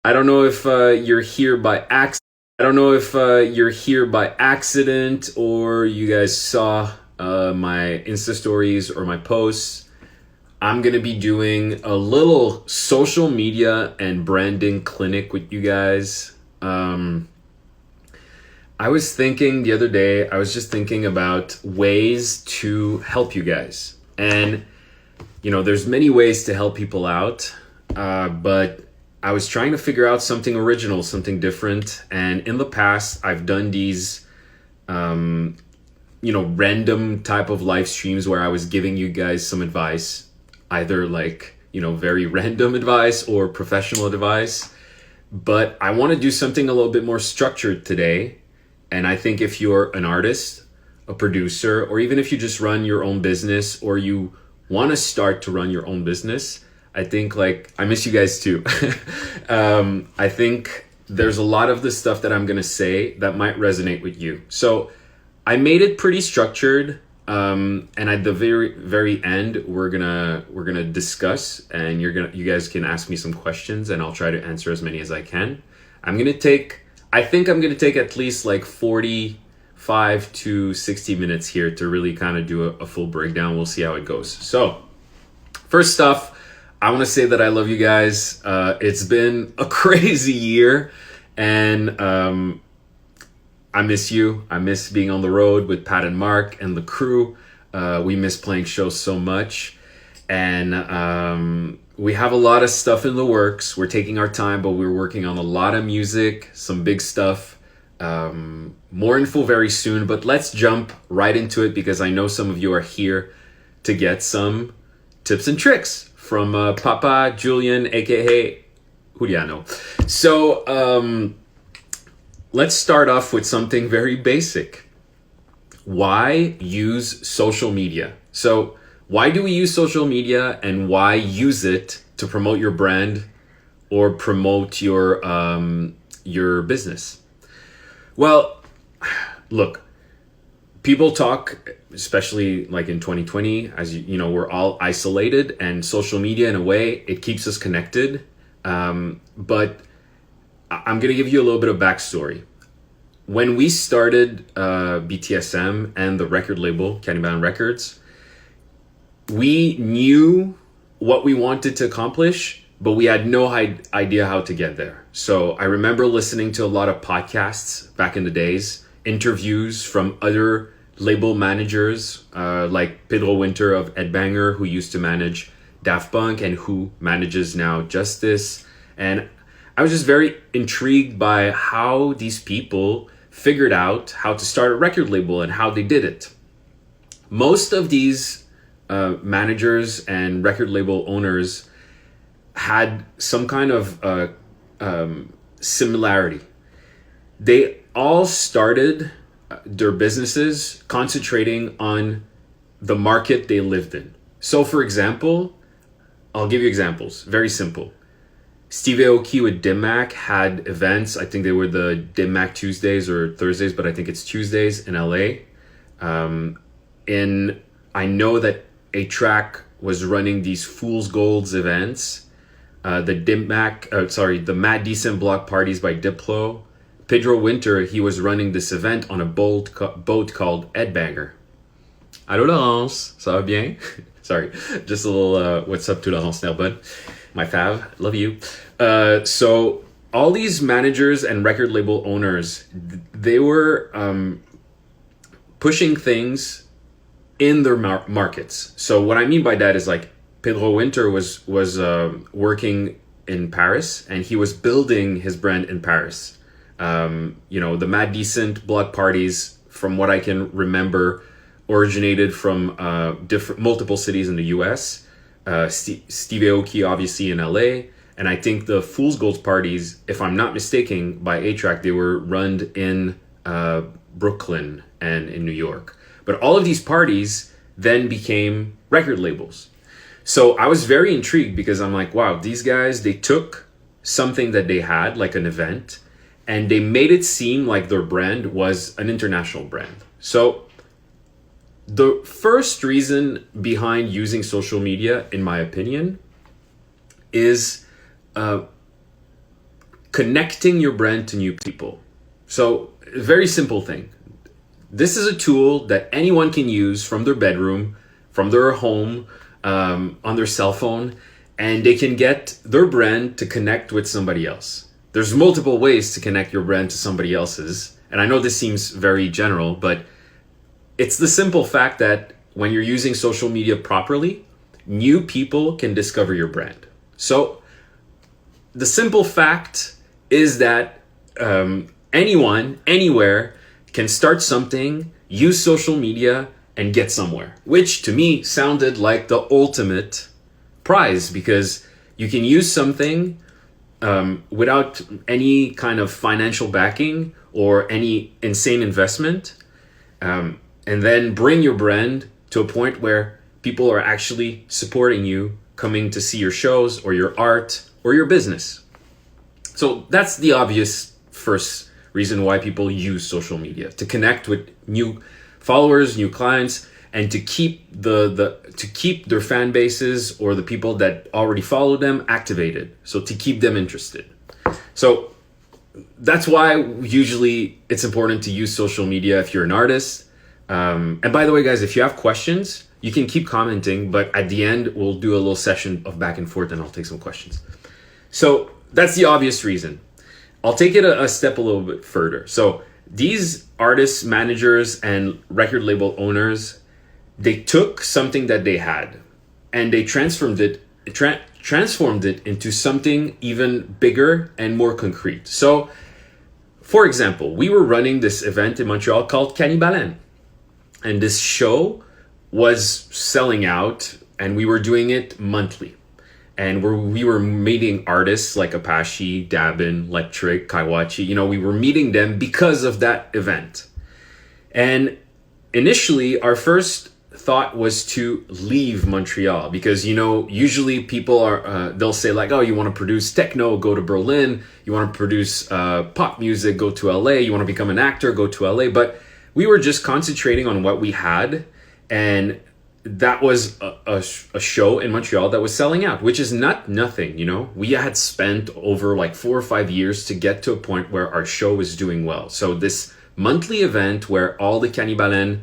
I don't know if you're here by accident. I don't know if you're here by accident or you guys saw my Insta stories or my posts. I'm gonna be doing a little social media and branding clinic with you guys. I was thinking the other day, I was just thinking about ways to help you guys. And, there's many ways to help people out, but I was trying to figure out something original, something different. And in the past, I've done these, random type of live streams where I was giving you guys some advice, either very random advice or professional advice. But I want to do something a little bit more structured today. And I think if you're an artist, a producer, or even if you just run your own business or you want to start to run your own business, I think I miss you guys too. I think there's a lot of the stuff that I'm going to say that might resonate with you. So I made it pretty structured. And at the very, very end, we're gonna discuss, and you guys can ask me some questions, and I'll try to answer as many as I can. I think I'm gonna take at least 45 to 60 minutes here to really kind of do a full breakdown. We'll see how it goes. So, first off, I want to say that I love you guys. It's been a crazy year, and I miss you. I miss being on the road with Pat and Mark and the crew. We miss playing shows so much. And we have a lot of stuff in the works. We're taking our time, but we're working on a lot of music, some big stuff. More info very soon, but let's jump right into it because I know some of you are here to get some tips and tricks from Papa Julien, aka Juliano. So, let's start off with something very basic. Why use social media? So, why do we use social media and why use it to promote your brand or promote your business? Well, look, people talk, especially in 2020, as we're all isolated, and social media in a way, it keeps us connected. But I'm going to give you a little bit of backstory. When we started BTSM and the record label, Cannibal Records, we knew what we wanted to accomplish, but we had no idea how to get there. So I remember listening to a lot of podcasts back in the days, interviews from other label managers like Pedro Winter of Headbanger, who used to manage Daft Punk and who manages now Justice. And I was just very intrigued by how these people figured out how to start a record label and how they did it. Most of these managers and record label owners had some kind of similarity. They all started their businesses concentrating on the market they lived in. So for example, I'll give you examples, very simple. Steve Aoki with Dim Mak had events. I think they were the Dim Mak Tuesdays or Thursdays, but I think it's Tuesdays in LA. I know that A-Track was running these Fool's Golds events. The Mad Decent block parties by Diplo. Pedro Winter, he was running this event on a boat called Headbanger. Allô Laurence, ça va bien? Sorry, just a little what's up to Laurence Nerbonne. My fav, love you. So all these managers and record label owners, they were pushing things in their markets. So what I mean by that is Pedro Winter was working in Paris and he was building his brand in Paris. The Mad Decent block parties, from what I can remember, originated from multiple cities in the US. Steve Aoki obviously in LA, and I think the Fool's Gold parties, if I'm not mistaken, by A-Track, they were run in Brooklyn and in New York. But all of these parties then became record labels. So I was very intrigued because I'm like, wow, these guys, they took something that they had, like an event, and they made it seem like their brand was an international brand. So the first reason behind using social media, in my opinion, is connecting your brand to new people. So, very simple thing. This is a tool that anyone can use from their bedroom, from their home, on their cell phone, and they can get their brand to connect with somebody else. There's multiple ways to connect your brand to somebody else's. And I know this seems very general, but it's the simple fact that when you're using social media properly, new people can discover your brand. So the simple fact is that anyone, anywhere can start something, use social media, and get somewhere, which to me sounded like the ultimate prize, because you can use something without any kind of financial backing or any insane investment, and then bring your brand to a point where people are actually supporting you, coming to see your shows or your art or your business. So that's the obvious first reason why people use social media: to connect with new followers, new clients, and to keep to keep their fan bases or the people that already follow them activated. So to keep them interested. So that's why usually it's important to use social media if you're an artist. And by the way, guys, if you have questions, you can keep commenting, but at the end, we'll do a little session of back and forth and I'll take some questions. So that's the obvious reason. I'll take it a step a little bit further. So these artists, managers, and record label owners, they took something that they had and they transformed it into something even bigger and more concrete. So, for example, we were running this event in Montreal called Cannibalen. And this show was selling out, and we were doing it monthly. And we were meeting artists like Apache, Dabin, Electric, Kaiwachi. You know, we were meeting them because of that event. And initially, our first thought was to leave Montreal because, you know, usually people are, they'll say like, oh, you want to produce techno, go to Berlin. You want to produce pop music, go to LA. You want to become an actor, go to LA. But we were just concentrating on what we had, and that was a show in Montreal that was selling out, which is not nothing, you know. We had spent over like 4 or 5 years to get to a point where our show was doing well. So this monthly event where all the Cannibalen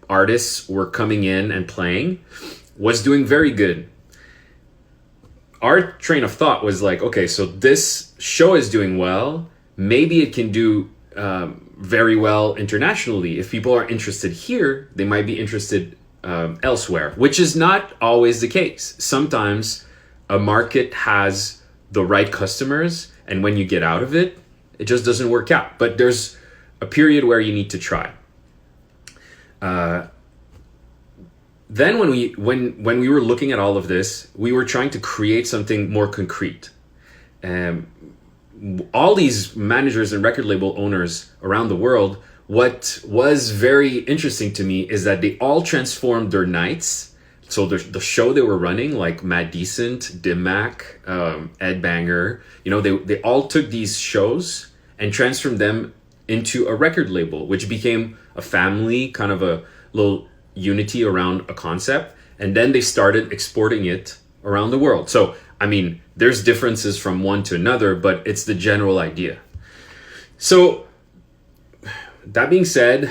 artists were coming in and playing was doing very good. Our train of thought was like, okay, so this show is doing well. Maybe it can do very well internationally. If people are interested here, they might be interested elsewhere, which is not always the case. Sometimes a market has the right customers, and when you get out of it, it just doesn't work out. But there's a period where you need to try. Then when we were looking at all of this, we were trying to create something more concrete. All these managers and record label owners around the world, what was very interesting to me is that they all transformed their nights. So the show they were running, like Matt Decent, Dim Mac, Ed Banger, you know, they all took these shows and transformed them into a record label, which became a family, kind of a little unity around a concept. And then they started exporting it around the world. So, I mean, there's differences from one to another, but it's the general idea. So that being said,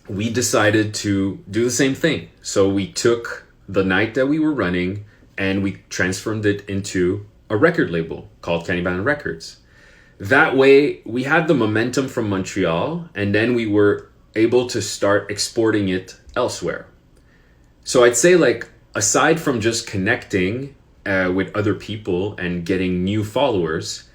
we decided to do the same thing. So we took the night that we were running and we transformed it into a record label called Cannibalen Records. That way we had the momentum from Montreal, and then we were able to start exporting it elsewhere. So I'd say, like, aside from just connecting with other people and getting new followers,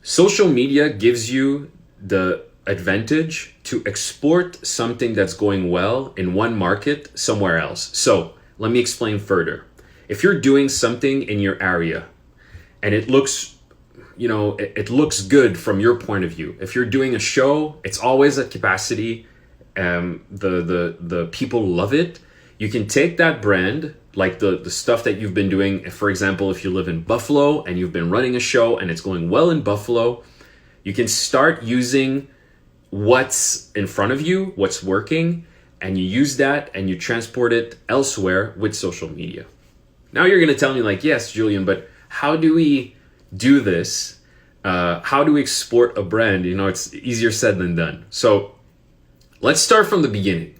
social media gives you the advantage to export something that's going well in one market somewhere else. So let me explain further. If you're doing something in your area and it looks, you know, it looks good from your point of view. If you're doing a show, it's always at capacity. The people love it. You can take that brand, like the stuff that you've been doing. For example, if you live in Buffalo and you've been running a show and it's going well in Buffalo, you can start using what's in front of you, what's working, and you use that and you transport it elsewhere with social media. Now you're going to tell me like, yes, Julien, but how do we do this, how to export a brand, it's easier said than done. So let's start from the beginning.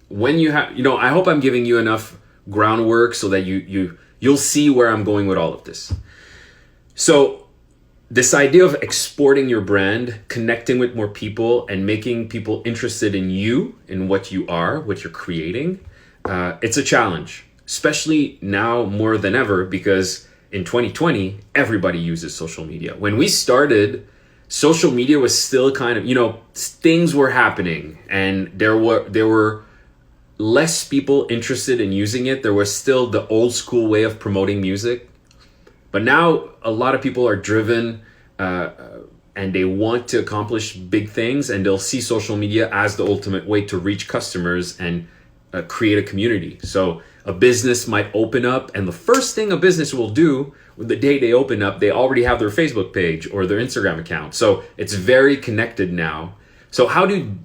When you have, I hope I'm giving you enough groundwork so that you'll see where I'm going with all of this. So this idea of exporting your brand, connecting with more people, and making people interested in you, in what you are, what you're creating, it's a challenge, especially now more than ever, because in 2020, everybody uses social media. When we started, social media was still kind of, things were happening, and there were less people interested in using it. There was still the old school way of promoting music. But now a lot of people are driven and they want to accomplish big things, and they'll see social media as the ultimate way to reach customers and create a community. So a business might open up, and the first thing a business will do the day they open up, they already have their Facebook page or their Instagram account. So it's very connected now. So how to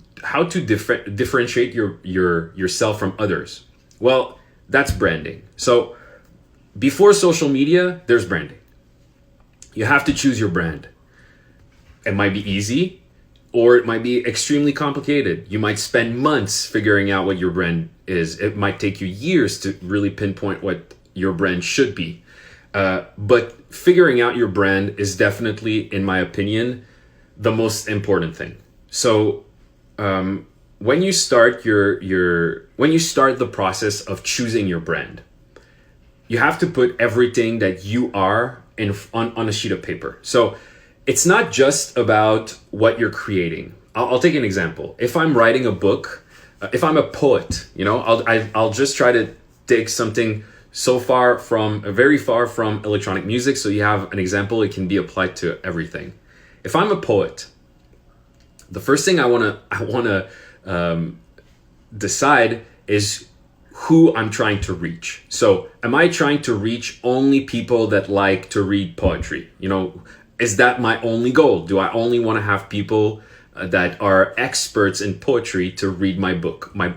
differentiate yourself from others? Well, that's branding. So before social media, there's branding. You have to choose your brand. It might be easy, or it might be extremely complicated. You might spend months figuring out what your brand is. It might take you years to really pinpoint what your brand should be. But figuring out your brand is definitely, in my opinion, the most important thing. So when you start the process of choosing your brand, you have to put everything that you are on a sheet of paper. So it's not just about what you're creating. I'll take an example. If I'm writing a book, if I'm a poet, I'll just try to take something very far from electronic music. So you have an example, it can be applied to everything. If I'm a poet, the first thing I wanna decide is who I'm trying to reach. So am I trying to reach only people that like to read poetry? Is that my only goal? Do I only want to have people that are experts in poetry to read my book, my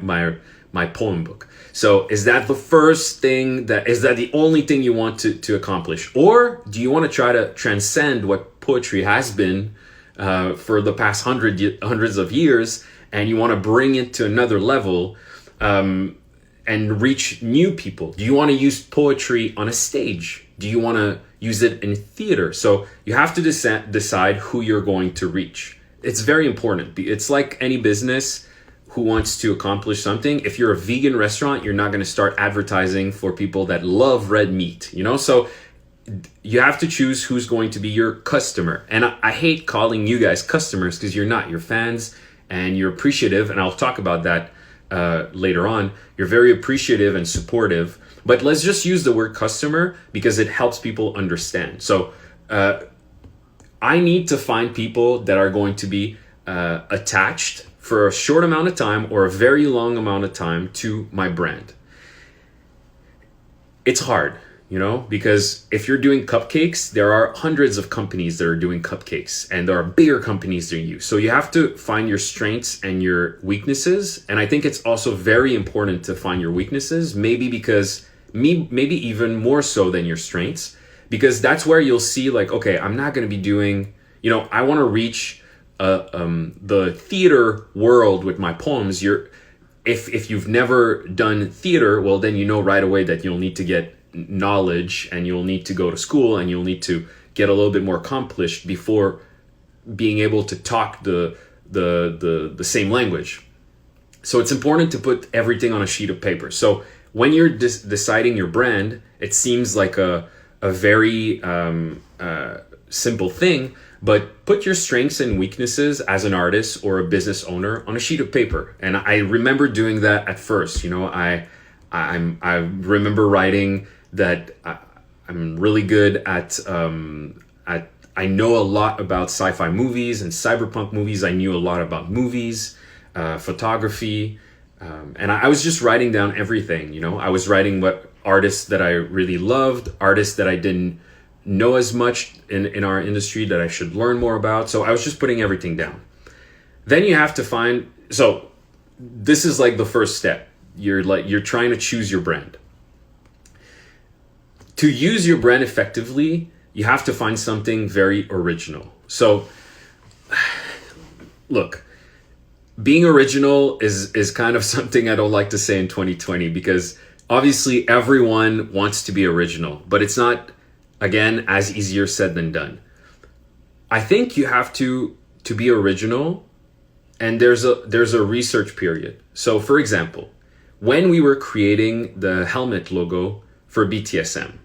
poem book? So is that the first thing, is that the only thing you want to accomplish? Or do you want to try to transcend what poetry has been for the past hundreds of years, and you want to bring it to another level and reach new people? Do you want to use poetry on a stage? Do you want to use it in theater? So you have to decide who you're going to reach. It's very important. It's like any business who wants to accomplish something. If you're a vegan restaurant, you're not going to start advertising for people that love red meat, So you have to choose who's going to be your customer. And I hate calling you guys customers, because you're not. You're fans, and you're appreciative. And I'll talk about that later on. You're very appreciative and supportive. But let's just use the word customer because it helps people understand. So I need to find people that are going to be attached for a short amount of time or a very long amount of time to my brand. It's hard, because if you're doing cupcakes, there are hundreds of companies that are doing cupcakes, and there are bigger companies than you. So you have to find your strengths and your weaknesses. And I think it's also very important to find your weaknesses, maybe even more so than your strengths, because that's where you'll see, like, okay, I'm not going to be doing, I want to reach the theater world with my poems. If you've never done theater, well, then right away that you'll need to get knowledge, and you'll need to go to school, and you'll need to get a little bit more accomplished before being able to talk the same language. So it's important to put everything on a sheet of paper. So when you're deciding your brand, it seems like a very simple thing, but put your strengths and weaknesses as an artist or a business owner on a sheet of paper. And I remember doing that at first. I remember writing that I'm really good at I know a lot about sci-fi movies and cyberpunk movies. I knew a lot about movies, photography, and I was just writing down everything. I was writing what artists that I really loved, artists that I didn't know as much in our industry that I should learn more about. So I was just putting everything down. Then you have to find, so this is like the first step. You're trying to choose your brand. To use your brand effectively, you have to find something very original. So, look, being original is kind of something I don't like to say in 2020, because obviously everyone wants to be original, but it's not, again, as easier said than done. I think you have to be original, and there's a research period. So for example, when we were creating the helmet logo for BTSM,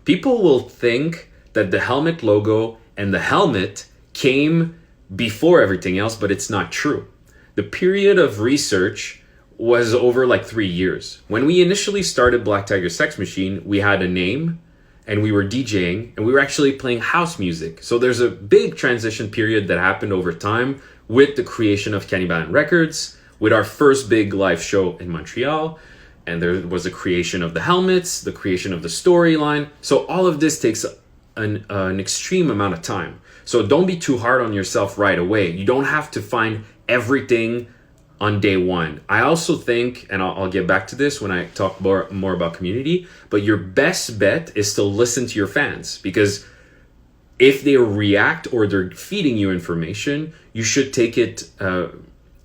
people will think that the helmet logo and the helmet came before everything else, but it's not true. The period of research was over like 3 years. When we initially started Black Tiger Sex Machine, we had a name and we were DJing and we were actually playing house music. So there's a big transition period that happened over time with the creation of Cannibal Records, with our first big live show in Montreal. And there was a creation of the helmets, the creation of the storyline. So all of this takes an extreme amount of time. So don't be too hard on yourself right away. You don't have to find everything on day one. I also think, and I'll get back to this when I talk more about community, but your best bet is to listen to your fans, because if they react or they're feeding you information, you should take it.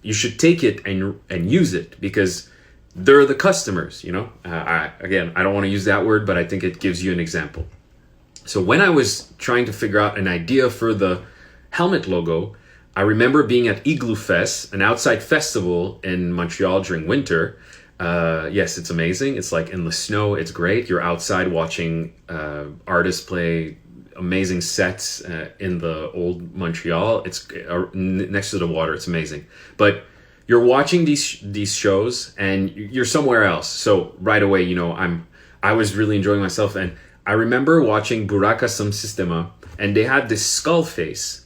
You should take it and use it, because they're the customers. You know, I don't want to use that word, but I think it gives you an example. So when I was trying to figure out an idea for the helmet logo, I remember being at Igloo Fest, an outside festival in Montreal during winter. Yes, it's amazing. It's like in the snow. It's great. You're outside watching artists play amazing sets in the old Montreal. It's next to the water. It's amazing. But you're watching these shows and you're somewhere else. So right away, you know, I was really enjoying myself. And I remember watching Buraka Some Sistema, and they had this skull face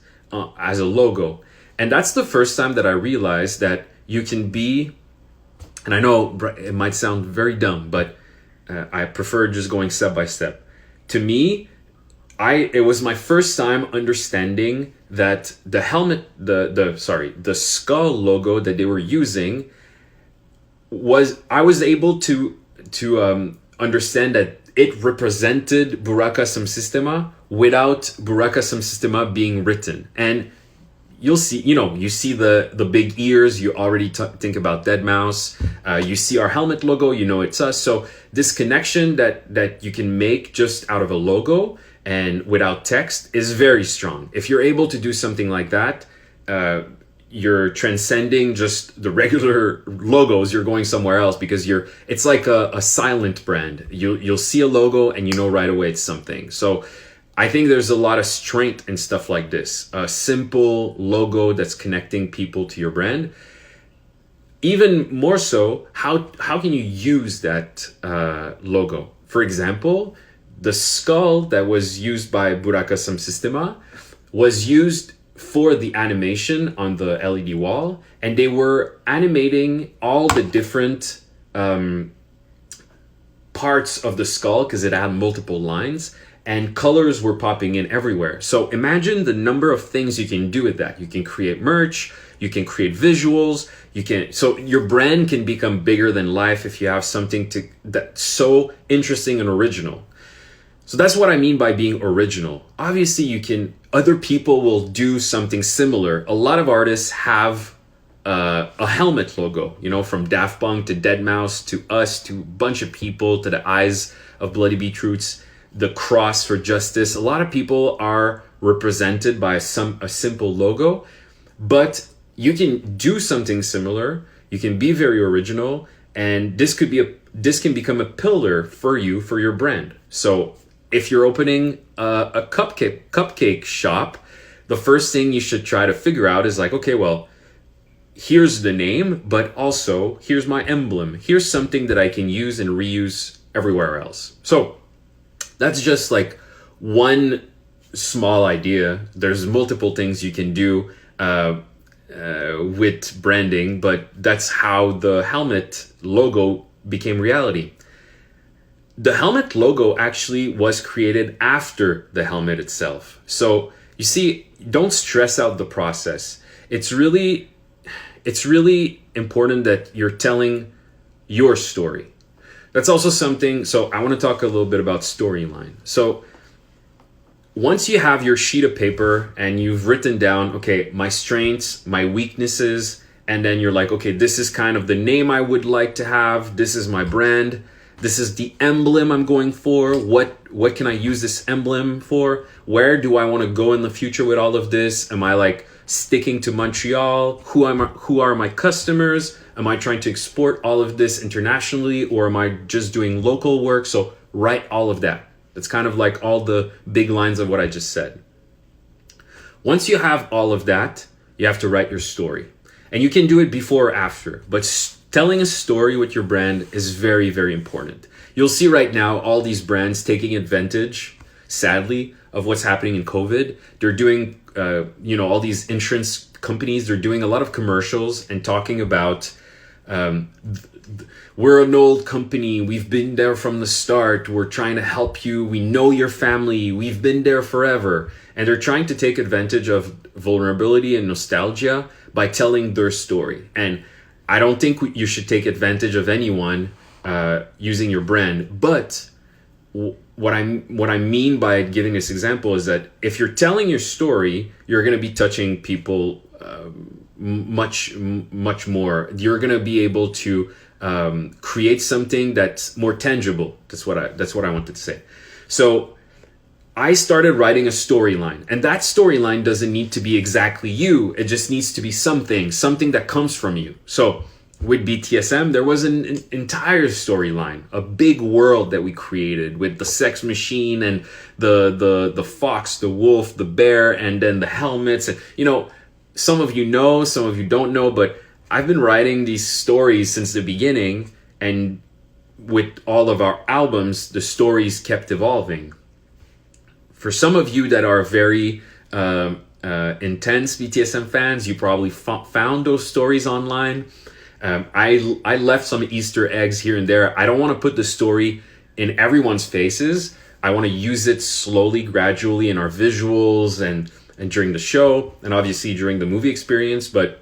as a logo. And that's the first time that I realized that you can be, and I know it might sound very dumb, but I prefer just going step by step. To me, it was my first time understanding that the helmet, the skull logo that they were using I was able to understand that it represented Buraka Some Sistema without Buraka Some Sistema being written. And you'll see, you see the big ears, you already think about Deadmau5. You see our helmet logo, it's us. So this connection that you can make just out of a logo and without text is very strong. If you're able to do something like that, you're transcending just the regular logos. You're going somewhere else, because it's like a silent brand. You'll see a logo and you know right away it's something. So I think there's a lot of strength in stuff like this. A simple logo that's connecting people to your brand. Even more so, how can you use that logo? For example, the skull that was used by Buraka Some Sistema was used for the animation on the LED wall, and they were animating all the different parts of the skull because it had multiple lines, and colors were popping in everywhere. So imagine the number of things you can do with that. You can create merch, you can create visuals, so your brand can become bigger than life if you have something that's so interesting and original. So that's what I mean by being original. Obviously, other people will do something similar. A lot of artists have a helmet logo, from Daft Punk to Deadmau5 to us to a bunch of people, to the Eyes of Bloody Beetroots, the Cross for Justice. A lot of people are represented by a simple logo, but you can do something similar. You can be very original, and this can become a pillar for your brand. So if you're opening a cupcake shop, the first thing you should try to figure out is like, okay, well, here's the name, but also here's my emblem. Here's something that I can use and reuse everywhere else. So that's just like one small idea. There's multiple things you can do with branding, but that's how the helmet logo became reality. The helmet logo actually was created after the helmet itself. So you see, don't stress out the process. It's really important that you're telling your story. That's also something, so I want to talk a little bit about storyline. So once you have your sheet of paper and you've written down, okay, my strengths, my weaknesses, and then you're like, okay, this is kind of the name I would like to have. This is my brand. This is the emblem I'm going for. What can I use this emblem for? Where do I want to go in the future with all of this? Am I like sticking to Montreal? Who are my customers? Am I trying to export all of this internationally, or am I just doing local work? So write all of that. That's kind of like all the big lines of what I just said. Once you have all of that, you have to write your story. And you can do it before or after, but telling a story with your brand is very, very important. You'll see right now all these brands taking advantage, sadly, of what's happening in COVID. They're doing, all these insurance companies, they're doing a lot of commercials and talking about, we're an old company. We've been there from the start. We're trying to help you. We know your family. We've been there forever. And they're trying to take advantage of vulnerability and nostalgia by telling their story. And I don't think you should take advantage of anyone using your brand. But what I mean by giving this example is that if you're telling your story, you're going to be touching people much more. You're going to be able to create something that's more tangible. That's what I wanted to say. So I started writing a storyline, and that storyline doesn't need to be exactly you. It just needs to be something that comes from you. So with BTSM, there was an entire storyline, a big world that we created with the sex machine and the fox, the wolf, the bear, and then the helmets. And, some of you know, some of you don't know, but I've been writing these stories since the beginning, and with all of our albums, the stories kept evolving. For some of you that are very intense BTSM fans, you probably found those stories online. I left some Easter eggs here and there. I don't want to put the story in everyone's faces. I want to use it slowly, gradually in our visuals and during the show, and obviously during the movie experience. But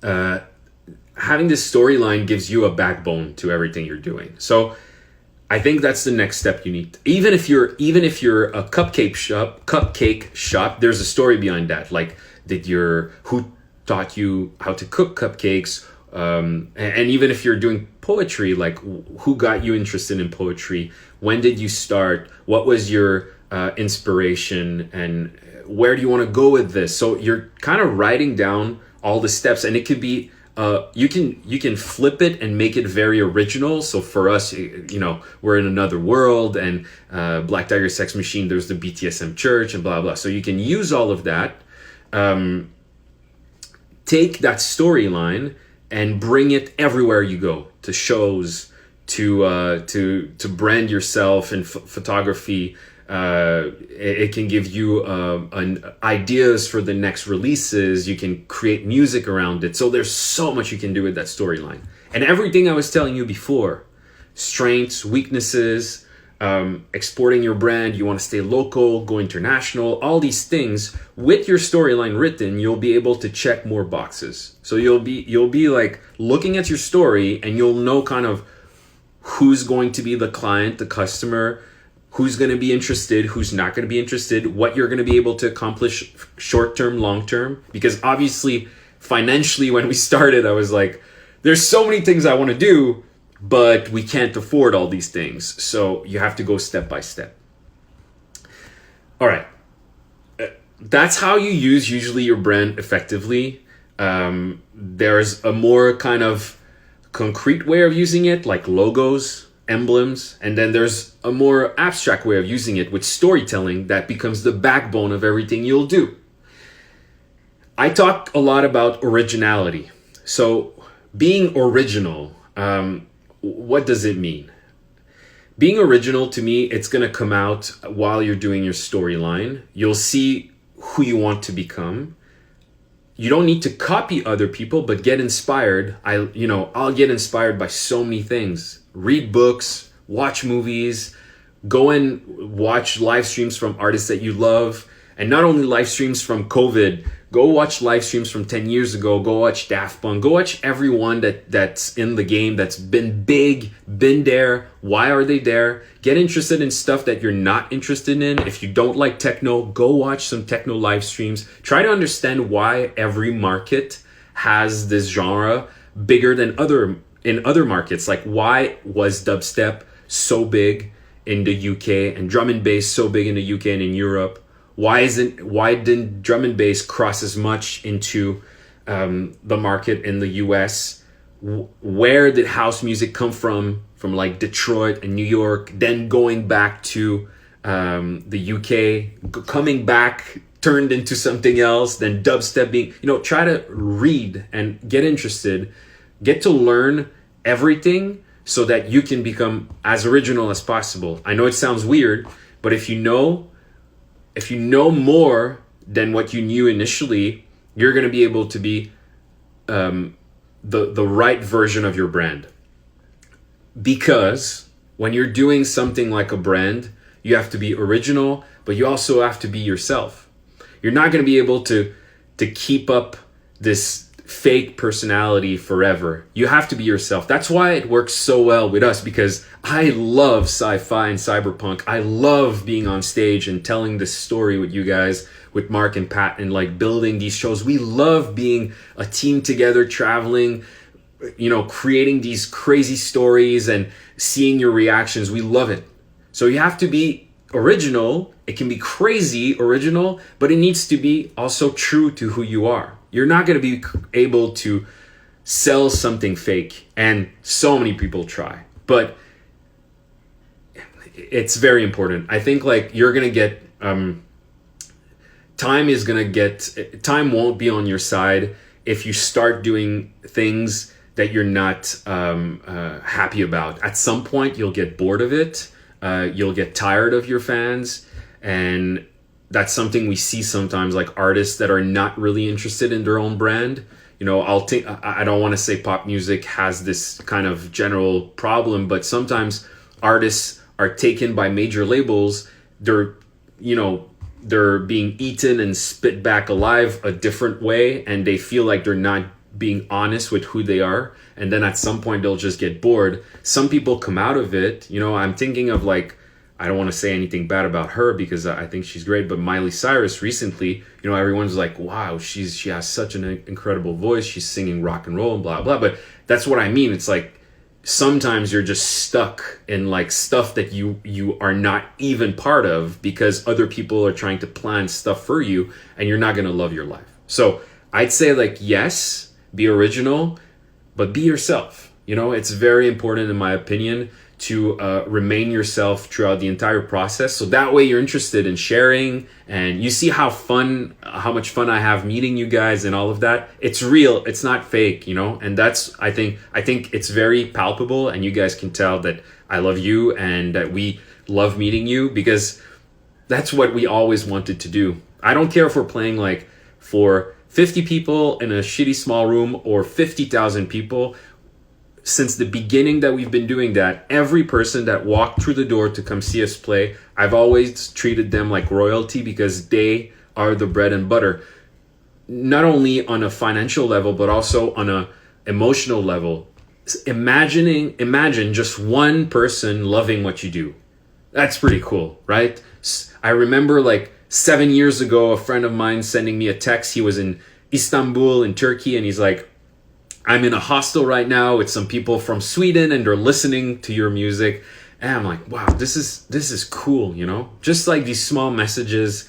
having this storyline gives you a backbone to everything you're doing. So I think that's the next step you need. Even if you're a cupcake shop, there's a story behind that. Like, who taught you how to cook cupcakes? And even if you're doing poetry, like, who got you interested in poetry? When did you start? What was your inspiration? And where do you want to go with this? So you're kind of writing down all the steps, and it could be you can flip it and make it very original. So for us, we're in another world, and Black Tiger Sex Machine, there's the BTSM church and blah blah. So you can use all of that, take that storyline and bring it everywhere you go, to shows, to brand yourself in photography. It can give you ideas for the next releases. You can create music around it. So there's so much you can do with that storyline. And everything I was telling you before, strengths, weaknesses, exporting your brand, you want to stay local, go international, all these things, with your storyline written, you'll be able to check more boxes. So you'll be like looking at your story, and you'll know kind of who's going to be the client, the customer, who's going to be interested, who's not going to be interested, what you're going to be able to accomplish short-term, long-term. Because obviously, financially, when we started, I was like, there's so many things I want to do, but we can't afford all these things. So you have to go step by step. All right. That's how you use usually your brand effectively. There's a more kind of concrete way of using it, like logos, emblems, and then there's a more abstract way of using it with storytelling that becomes the backbone of everything you'll do. I talk a lot about originality. So being original, what does it mean? Being original, to me, it's going to come out while you're doing your storyline. You'll see who you want to become. You don't need to copy other people, but get inspired. I'll get inspired by so many things. Read books, watch movies, go and watch live streams from artists that you love. And not only live streams from COVID, go watch live streams from 10 years ago. Go watch Daft Punk. Go watch everyone that's in the game, that's been big, been there. Why are they there? Get interested in stuff that you're not interested in. If you don't like techno, go watch some techno live streams. Try to understand why every market has this genre bigger than in other markets. Like, why was dubstep so big in the UK and drum and bass so big in the UK and in Europe? Why didn't drum and bass cross as much into the market in the US? Where did house music come from? From like Detroit and New York, then going back to the UK, coming back, turned into something else, then dubstep being, try to read and get interested, get to learn everything so that you can become as original as possible. I know it sounds weird, but if you know more than what you knew initially, you're going to be able to be the right version of your brand. Because when you're doing something like a brand, you have to be original, but you also have to be yourself. You're not going to be able to keep up this fake personality forever. You have to be yourself. That's why it works so well with us, because I love sci-fi and cyberpunk. I love being on stage and telling this story with you guys, with Mark and Pat, and like building these shows. We love being a team together, traveling, creating these crazy stories and seeing your reactions. We love it. So you have to be original. It can be crazy original, but it needs to be also true to who you are. You're not going to be able to sell something fake, and so many people try, but it's very important. I think like you're going to get, time won't be on your side if you start doing things that you're not happy about. At some point, you'll get bored of it. You'll get tired of your fans. And that's something we see sometimes, like artists that are not really interested in their own brand. I don't want to say pop music has this kind of general problem, but sometimes artists are taken by major labels. They're being eaten and spit back alive a different way, and they feel like they're not being honest with who they are, and then at some point they'll just get bored. Some people come out of it. I'm thinking of, like, I don't want to say anything bad about her because I think she's great, but Miley Cyrus recently, everyone's like, wow, she has such an incredible voice, she's singing rock and roll and blah blah. But that's what I mean. It's like sometimes you're just stuck in like stuff that you are not even part of, because other people are trying to plan stuff for you, and you're not going to love your life. So I'd say, like, yes, be original, but be yourself. It's very important, in my opinion, to remain yourself throughout the entire process. So that way you're interested in sharing, and you see how much fun I have meeting you guys and all of that. It's real. It's not fake, and that's, I think it's very palpable, and you guys can tell that I love you and that we love meeting you, because that's what we always wanted to do. I don't care if we're playing like for 50 people in a shitty small room or 50,000 people. Since the beginning that we've been doing that, every person that walked through the door to come see us play, I've always treated them like royalty, because they are the bread and butter. Not only on a financial level, but also on a emotional level. Imagine just one person loving what you do. That's pretty cool, right? I remember like 7 years ago, a friend of mine sending me a text. He was in Istanbul in Turkey, and he's like, I'm in a hostel right now with some people from Sweden, and they're listening to your music. And I'm like, wow, this is cool, Just like these small messages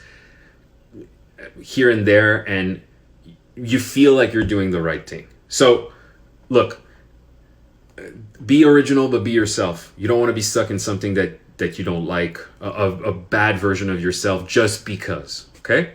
here and there, and you feel like you're doing the right thing. So look, be original, but be yourself. You don't want to be stuck in something that you don't like, a bad version of yourself just because, okay?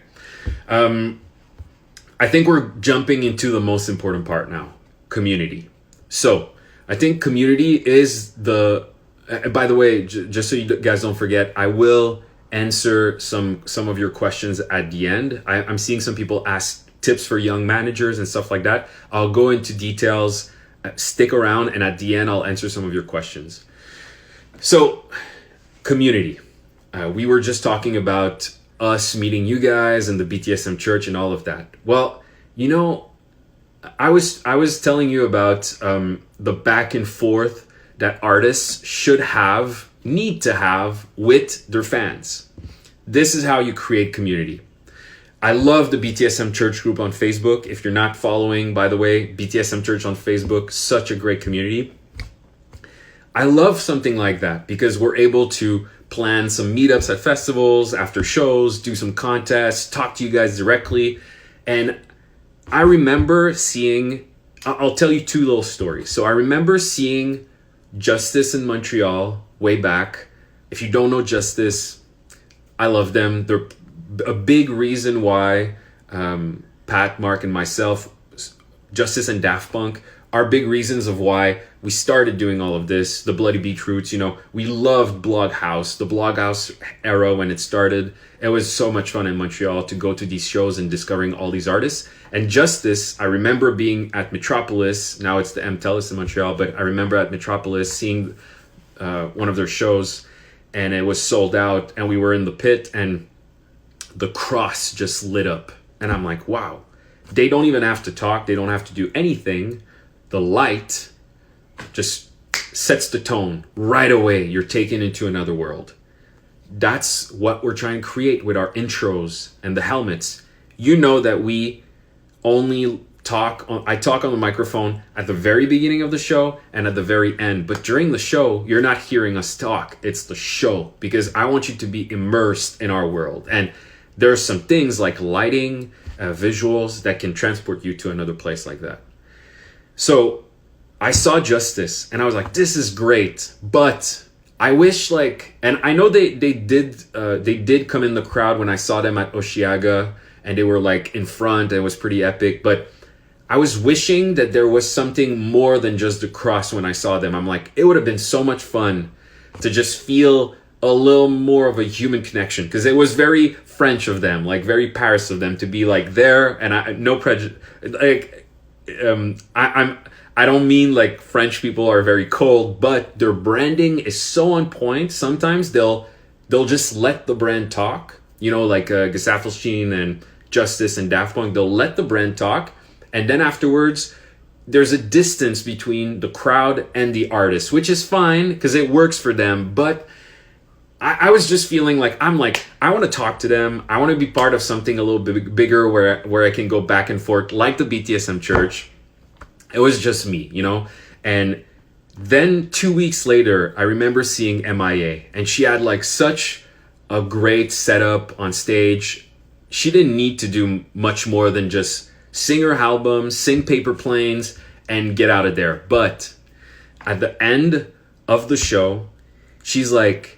I think we're jumping into the most important part now, community. So I think community is by the way, just so you guys don't forget, I will answer some of your questions at the end. I'm seeing some people ask tips for young managers and stuff like that. I'll go into details, stick around, and at the end I'll answer some of your questions. So community, we were just talking about us meeting you guys and the BTSM church and all of that. Well, you know, I was telling you about the back and forth that artists need to have with their fans. This is how you create community. I love the BTSM Church group on Facebook. If you're not following, by the way, BTSM Church on Facebook, such a great community. I love something like that because we're able to plan some meetups at festivals, after shows, do some contests, talk to you guys directly. And I remember I'll tell you two little stories. So I remember seeing Justice in Montreal way back. If you don't know Justice, I love them. They're a big reason why Pat, Mark, and myself, Justice and Daft Punk, are big reasons of why we started doing all of this. The Bloody Beetroots, you know, we loved Bloghouse, the Bloghouse era when it started. It was so much fun in Montreal to go to these shows and discovering all these artists. And Justice, I remember being at Metropolis. Now it's the M Telus in Montreal, but I remember at Metropolis seeing one of their shows, and it was sold out, and we were in the pit, and the cross just lit up. And I'm like, wow, they don't even have to talk. They don't have to do anything. The light just sets the tone right away. You're taken into another world. That's what we're trying to create with our intros and the helmets. You know that we only I talk on the microphone at the very beginning of the show and at the very end. But during the show, you're not hearing us talk. It's the show, because I want you to be immersed in our world. And there are some things like lighting, visuals that can transport you to another place like that. So I saw Justice and I was like, this is great, but I wish and I know they did come in the crowd when I saw them at Osheaga, and they were like in front, and it was pretty epic, but I was wishing that there was something more than just the cross when I saw them. I'm like, it would have been so much fun to just feel a little more of a human connection, because it was very French of them, like very Paris of them to be like there, and I no prejudice, like I don't mean like French people are very cold, but their branding is so on point. Sometimes they'll just let the brand talk, you know, like Gesaffelstein and Justice and Daft Punk, they'll let the brand talk, and then afterwards there's a distance between the crowd and the artist, which is fine because it works for them. But I was just feeling like I want to talk to them. I want to be part of something a little bit bigger where I can go back and forth like the BTSM Church. It was just me, you know? And then 2 weeks later, I remember seeing MIA, and she had like such a great setup on stage. She didn't need to do much more than just sing her album, sing Paper Planes, and get out of there. But at the end of the show, she's like,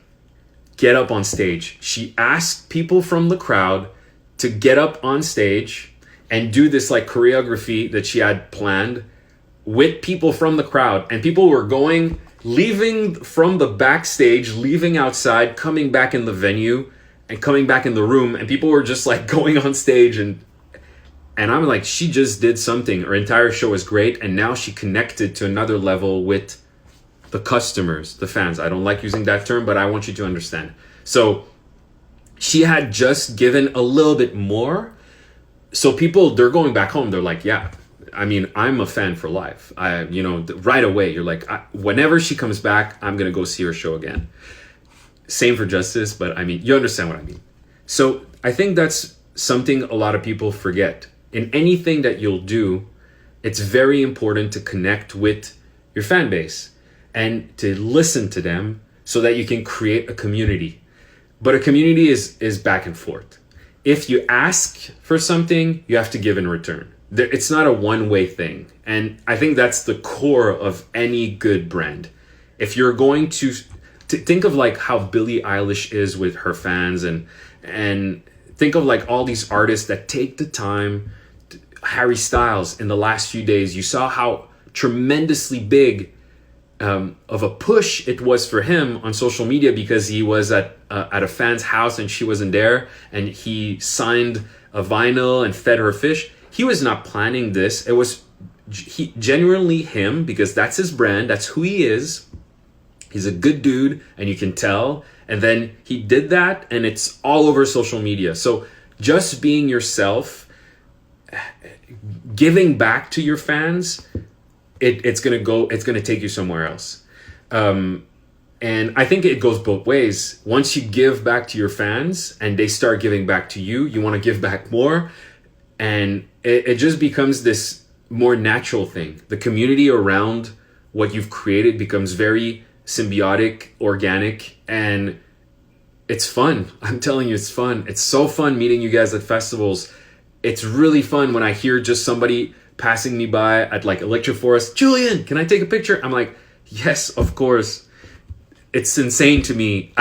get up on stage. She asked people from the crowd to get up on stage and do this like choreography that she had planned with people from the crowd. And people were leaving from the backstage, leaving outside, coming back in the venue and coming back in the room. And people were just like going on stage, and I'm like, she just did something. Her entire show was great. And now she connected to another level with the customers, the fans. I don't like using that term, but I want you to understand. So she had just given a little bit more. So people, they're going back home. They're like, yeah, I mean, I'm a fan for life. Right away, you're like, whenever she comes back, I'm going to go see her show again. Same for Justice, but I mean, you understand what I mean. So I think that's something a lot of people forget. In anything that you'll do, it's very important to connect with your fan base and to listen to them so that you can create a community. But a community is back and forth. If you ask for something, you have to give in return. It's not a one-way thing. And I think that's the core of any good brand. If you're going to think of like how Billie Eilish is with her fans, and think of like all these artists that take the time. Harry Styles, in the last few days, you saw how tremendously big of a push it was for him on social media, because he was at a fan's house and she wasn't there, and he signed a vinyl and fed her fish. He was not planning this. It was genuinely him, because that's his brand. That's who he is. He's a good dude, and you can tell. And then he did that, and it's all over social media. So just being yourself, giving back to your fans, it's gonna take you somewhere else. And I think it goes both ways. Once you give back to your fans and they start giving back to you, you want to give back more. And it just becomes this more natural thing. The community around what you've created becomes very symbiotic, organic, and it's fun. I'm telling you, it's fun. It's so fun meeting you guys at festivals. It's really fun when I hear just somebody passing me by at like Electric Forest. Julien, can I take a picture? I'm like, yes, of course. It's insane to me.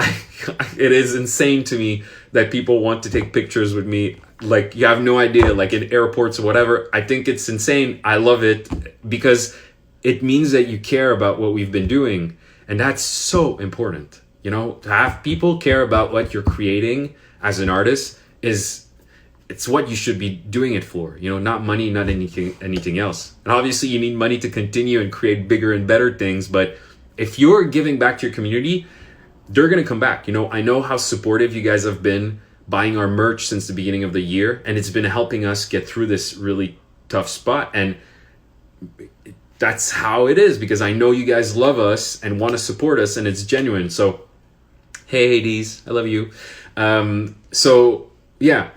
It is insane to me that people want to take pictures with me. Like, you have no idea, like in airports or whatever. I think it's insane. I love it because it means that you care about what we've been doing. And that's so important. You know, to have people care about what you're creating as an artist it's what you should be doing it for. You know, not money, not anything else. And obviously you need money to continue and create bigger and better things, but if you're giving back to your community, they're going to come back. You know, I know how supportive you guys have been buying our merch since the beginning of the year, and it's been helping us get through this really tough spot. And that's how it is, because I know you guys love us and want to support us, and it's genuine. So, hey, Hades, I love you. So yeah,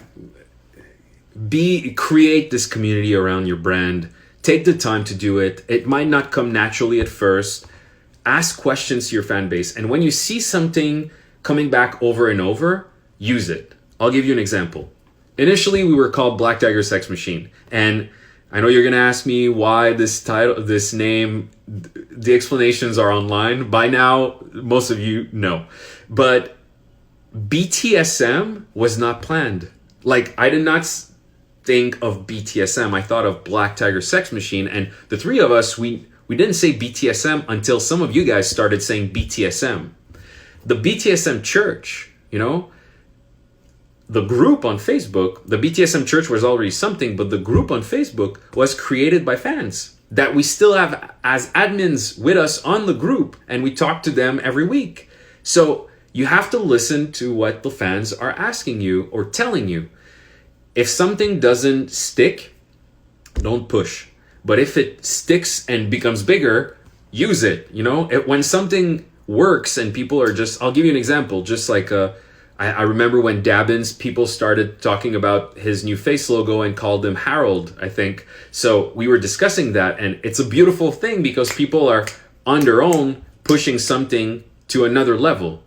create this community around your brand. Take the time to do it. It might not come naturally at first. Ask questions to your fan base. And when you see something coming back over and over, use it. I'll give you an example. Initially, we were called Black Tiger Sex Machine. And I know you're going to ask me why this title, this name, the explanations are online. By now, most of you know. But BTSM was not planned. Like, I did not think of BTSM. I thought of Black Tiger Sex Machine. And the three of us, we didn't say BTSM until some of you guys started saying BTSM. The BTSM church, you know, the group on Facebook, the BTSM church was already something, but the group on Facebook was created by fans that we still have as admins with us on the group, and we talk to them every week. So you have to listen to what the fans are asking you or telling you. If something doesn't stick, don't push. But if it sticks and becomes bigger, use it. You know, when something works and people are just, I'll give you an example. Just like I remember when Dabbins, people started talking about his new face logo and called him Harold, I think. So we were discussing that, and it's a beautiful thing because people are on their own pushing something to another level.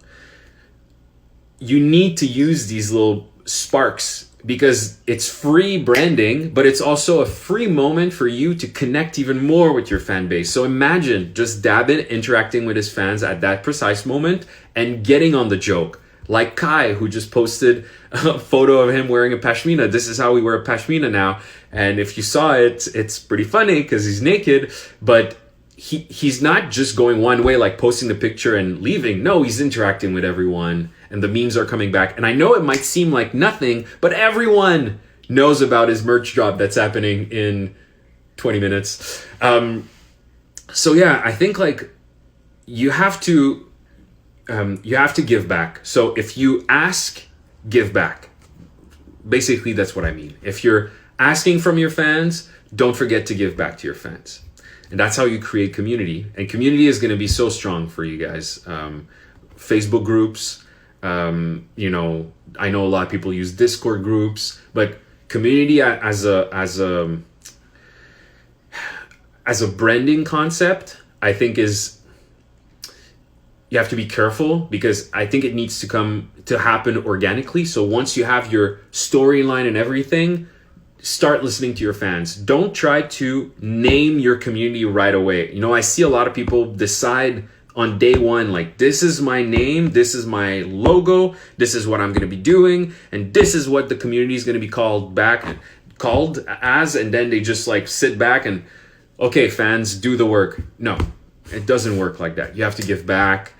You need to use these little sparks because it's free branding, but it's also a free moment for you to connect even more with your fan base. So imagine just Dabbin interacting with his fans at that precise moment and getting on the joke. Like Kai, who just posted a photo of him wearing a pashmina. This is how we wear a pashmina now. And if you saw it, it's pretty funny because he's naked, but he's not just going one way, like posting the picture and leaving. No, he's interacting with everyone, and the memes are coming back. And I know it might seem like nothing, but everyone knows about his merch drop that's happening in 20 minutes. So yeah, I think like you have to give back. So if you ask, give back. Basically, that's what I mean. If you're asking from your fans, don't forget to give back to your fans. And that's how you create community. And community is going to be so strong for you guys. Facebook groups, you know, I know a lot of people use Discord groups, but community as a branding concept, I think you have to be careful because I think it needs to happen organically. So once you have your storyline and everything, start listening to your fans. Don't try to name your community right away. You know, I see a lot of people decide on day one, like, this is my name, this is my logo, this is what I'm going to be doing, and this is what the community is going to be called as, and then they just like sit back and, okay, fans, do the work. No, it doesn't work like that. You have to give back.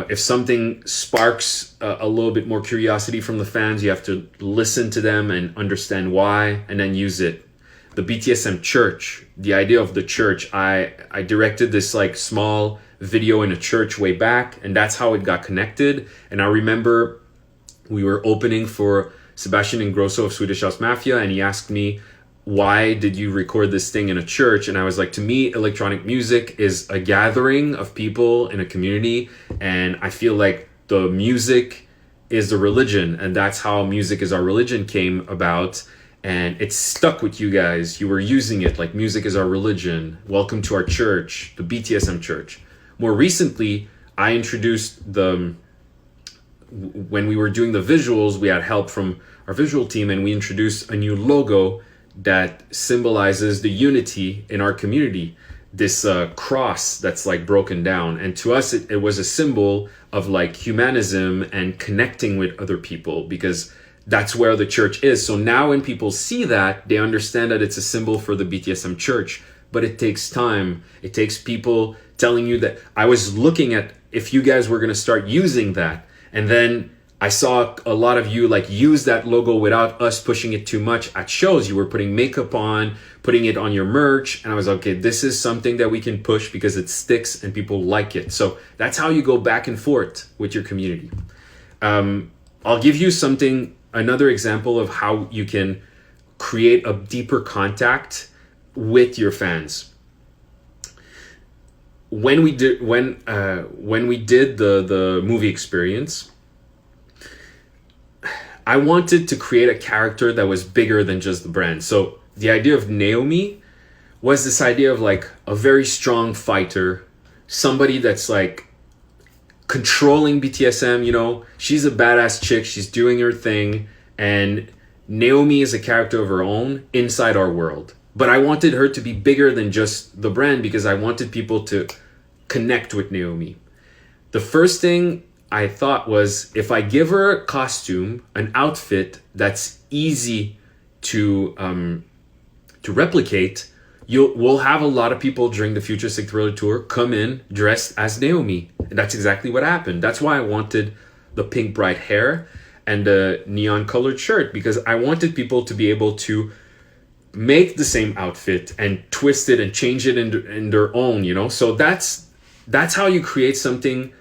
If something sparks a little bit more curiosity from the fans, you have to listen to them and understand why, and then use it. The BTSM church, the idea of the church, I directed this like small video in a church way back, and that's how it got connected. And I remember we were opening for Sebastian Ingrosso of Swedish House Mafia, and he asked me, why did you record this thing in a church? And I was like, to me, electronic music is a gathering of people in a community, and I feel like the music is the religion, and that's how Music Is Our Religion came about. And it stuck with you guys. You were using it like music is our religion. Welcome to our church, the BTSM church. More recently, I introduced when we were doing the visuals, we had help from our visual team, and we introduced a new logo that symbolizes the unity in our community. This cross that's like broken down. And to us, it was a symbol of like humanism and connecting with other people, because that's where the church is. So now when people see that, they understand that it's a symbol for the BTSM church. But it takes time. It takes people telling you that. I was looking at if you guys were going to start using that. And then I saw a lot of you like use that logo without us pushing it too much at shows. You were putting makeup on, putting it on your merch. And I was like, okay, this is something that we can push because it sticks and people like it. So that's how you go back and forth with your community. I'll give you another example of how you can create a deeper contact with your fans. When we did the movie experience, I wanted to create a character that was bigger than just the brand. So the idea of Naomi was this idea of like a very strong fighter, somebody that's like controlling BTSM, you know, she's a badass chick, she's doing her thing, and Naomi is a character of her own inside our world. But I wanted her to be bigger than just the brand because I wanted people to connect with Naomi. The first thing I thought was, if I give her a costume, an outfit that's easy to replicate, we'll have a lot of people during the Futuristic Thriller Tour come in dressed as Naomi. And that's exactly what happened. That's why I wanted the pink bright hair and the neon colored shirt, because I wanted people to be able to make the same outfit and twist it and change it in their own, you know? So that's how you create something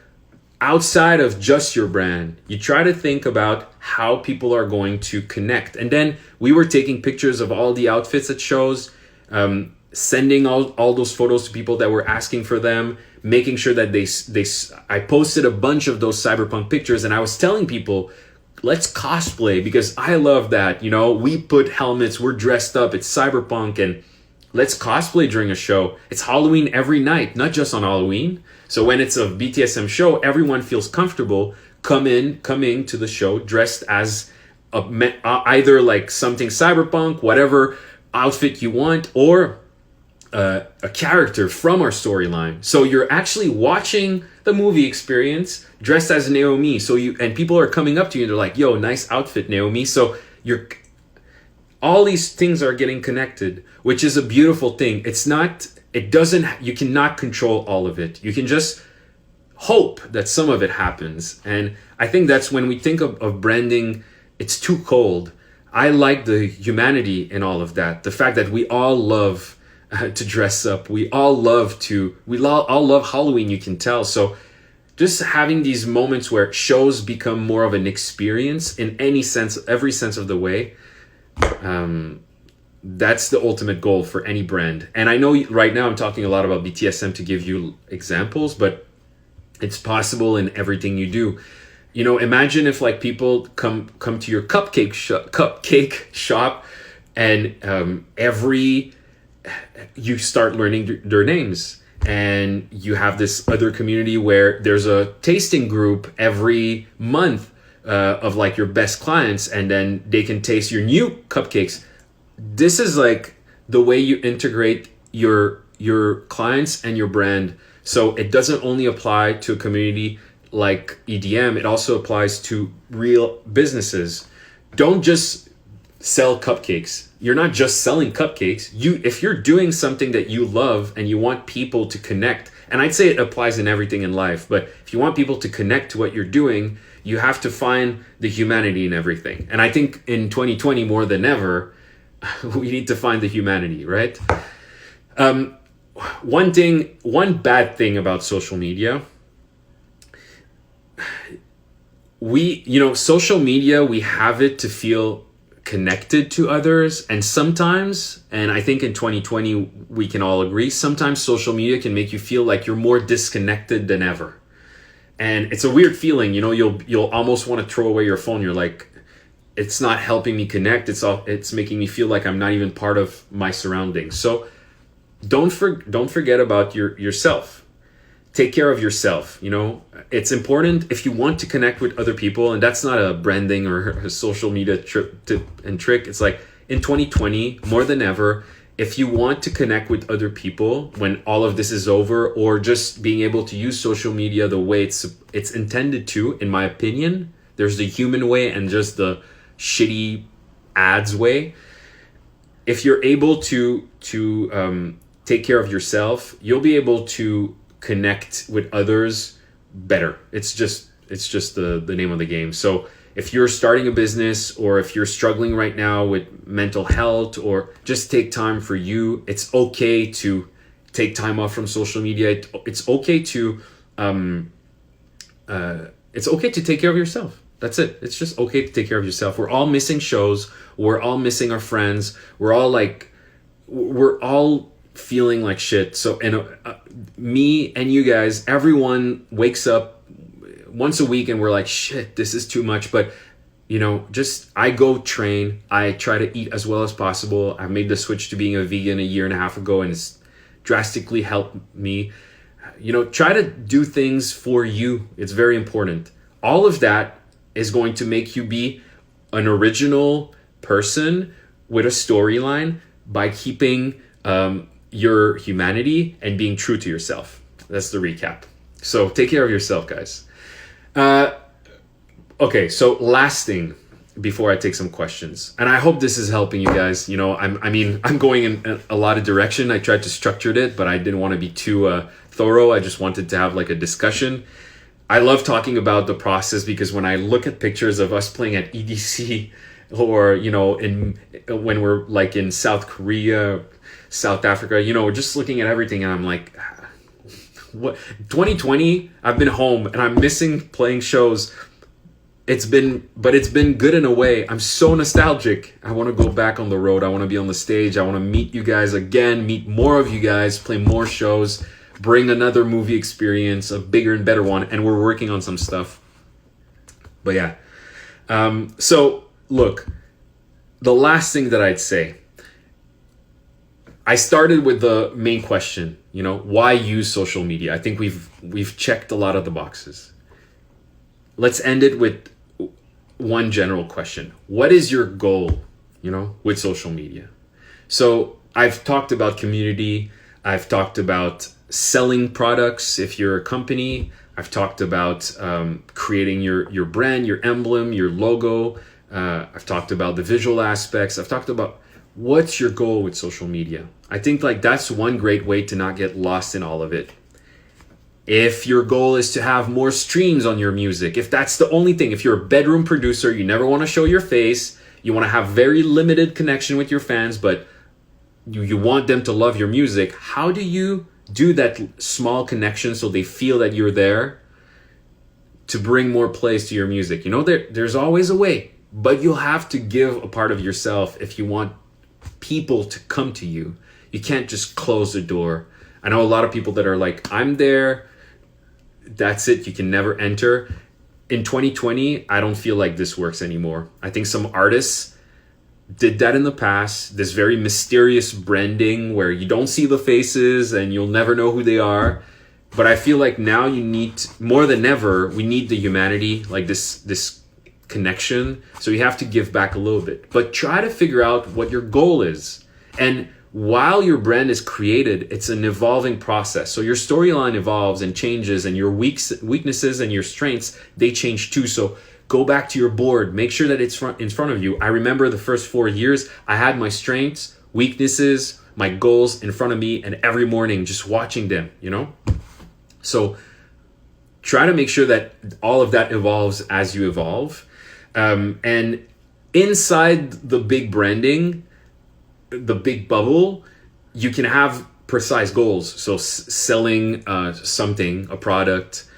outside of just your brand. You try to think about how people are going to connect. And then we were taking pictures of all the outfits at shows, sending all those photos to people that were asking for them, making sure that I posted a bunch of those cyberpunk pictures, and I was telling people, let's cosplay, because I love that, you know, we put helmets, we're dressed up, it's cyberpunk, and let's cosplay during a show. It's Halloween every night, not just on Halloween. So when it's a BTSM show, everyone feels comfortable coming to the show dressed as either like something cyberpunk, whatever outfit you want, or a character from our storyline. So you're actually watching the movie experience dressed as Naomi. And people are coming up to you and they're like, yo, nice outfit, Naomi. So all these things are getting connected, which is a beautiful thing. You cannot control all of it. You can just hope that some of it happens. And I think that's when we think of branding, it's too cold. I like the humanity in all of that. The fact that we all love to dress up. We all love Halloween, you can tell. So just having these moments where shows become more of an experience in every sense of the way, that's the ultimate goal for any brand. And I know right now I'm talking a lot about BTSM to give you examples, but it's possible in everything you do. You know, imagine if like people come to your cupcake shop, and you start learning their names, and you have this other community where there's a tasting group every month of like your best clients, and then they can taste your new cupcakes. This is like the way you integrate your clients and your brand. So it doesn't only apply to a community like EDM, it also applies to real businesses. Don't just sell cupcakes. You're not just selling cupcakes. If you're doing something that you love and you want people to connect, and I'd say it applies in everything in life, but if you want people to connect to what you're doing, you have to find the humanity in everything. And I think in 2020 more than ever, we need to find the humanity, right? one bad thing about social media, social media, we have it to feel connected to others. And sometimes, and I think in 2020, we can all agree, sometimes social media can make you feel like you're more disconnected than ever. And it's a weird feeling, you'll almost want to throw away your phone. You're like, it's not helping me connect. It's making me feel like I'm not even part of my surroundings. So don't forget about yourself. Take care of yourself. It's important if you want to connect with other people, and that's not a branding or a social media tip and trick. It's like in 2020, more than ever, if you want to connect with other people when all of this is over, or just being able to use social media the way it's intended to, in my opinion, there's the human way and just the shitty ads way. If you're able to take care of yourself, you'll be able to connect with others better. It's just the name of the game. So if you're starting a business, or if you're struggling right now with mental health, or just take time for you, it's okay to take time off from social media. It's okay to take care of yourself. That's it. It's just okay to take care of yourself. We're all missing shows. We're all missing our friends. We're all feeling like shit. So, and me and you guys, everyone wakes up once a week and we're like, shit, this is too much. But I go train. I try to eat as well as possible. I made the switch to being a vegan a year and a half ago, and it's drastically helped me. Try to do things for you. It's very important. All of that is going to make you be an original person with a storyline by keeping your humanity and being true to yourself. That's the recap. So take care of yourself, guys. Okay, so last thing before I take some questions, and I hope this is helping you guys. I'm going in a lot of direction. I tried to structure it, but I didn't want to be too thorough. I just wanted to have like a discussion. I love talking about the process, because when I look at pictures of us playing at EDC, or when we're like in South Korea, South Africa, we're just looking at everything, and I'm like, what? 2020, I've been home and I'm missing playing shows. It's been good in a way. I'm so nostalgic. I want to go back on the road. I want to be on the stage. I want to meet you guys again, meet more of you guys, play more shows, bring another movie experience, a bigger and better one. And we're working on some stuff. But yeah. So look, the last thing that I'd say, I started with the main question, why use social media? I think we've checked a lot of the boxes. Let's end it with one general question. What is your goal, with social media? So I've talked about community. I've talked about selling products if you're a company. I've talked about creating your brand, your emblem, your logo. I've talked about the visual aspects. I've talked about what's your goal with social media. I think that's one great way to not get lost in all of it. If your goal is to have more streams on your music, if that's the only thing, if you're a bedroom producer, you never want to show your face, you want to have very limited connection with your fans, but you want them to love your music, how do you do that small connection so they feel that you're there to bring more plays to your music? There's always a way, but you'll have to give a part of yourself if you want people to come to you. You can't just close the door. I know a lot of people that are like, I'm there, that's it, you can never enter. In 2020, I don't feel like this works anymore. I think some artists did that in the past, this very mysterious branding where you don't see the faces and you'll never know who they are. But I feel like now you need, more than ever, we need the humanity, like this connection. So you have to give back a little bit, but try to figure out what your goal is. And while your brand is created, it's an evolving process. So your storyline evolves and changes, and your weaknesses and your strengths, they change too. So go back to your board, make sure that it's in front of you. I remember the first 4 years, I had my strengths, weaknesses, my goals in front of me, and every morning just watching them, So try to make sure that all of that evolves as you evolve. And inside the big branding, the big bubble, you can have precise goals. So selling something, a product,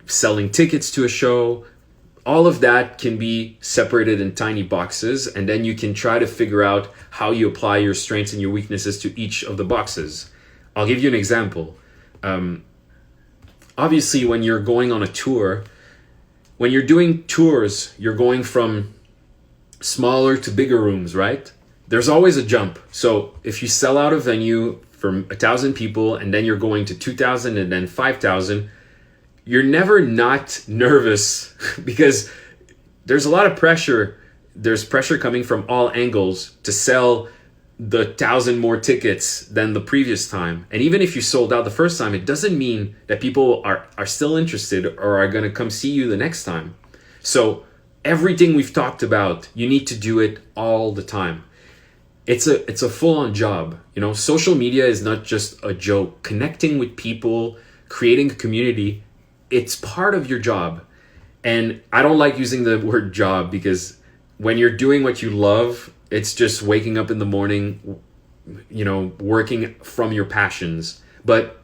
selling tickets to a show, all of that can be separated in tiny boxes, and then you can try to figure out how you apply your strengths and your weaknesses to each of the boxes. I'll give you an example. Obviously, when you're going on a tour, when you're doing tours, you're going from smaller to bigger rooms, right? There's always a jump. So if you sell out a venue from 1,000 people and then you're going to 2,000 and then 5,000, you're never not nervous because there's a lot of pressure. There's pressure coming from all angles to sell the 1,000 more tickets than the previous time. And even if you sold out the first time, it doesn't mean that people are still interested or are going to come see you the next time. So everything we've talked about, you need to do it all the time. It's a full-on job. Social media is not just a joke. Connecting with people, creating a community, it's part of your job. And I don't like using the word job because when you're doing what you love, it's just waking up in the morning, working from your passions. But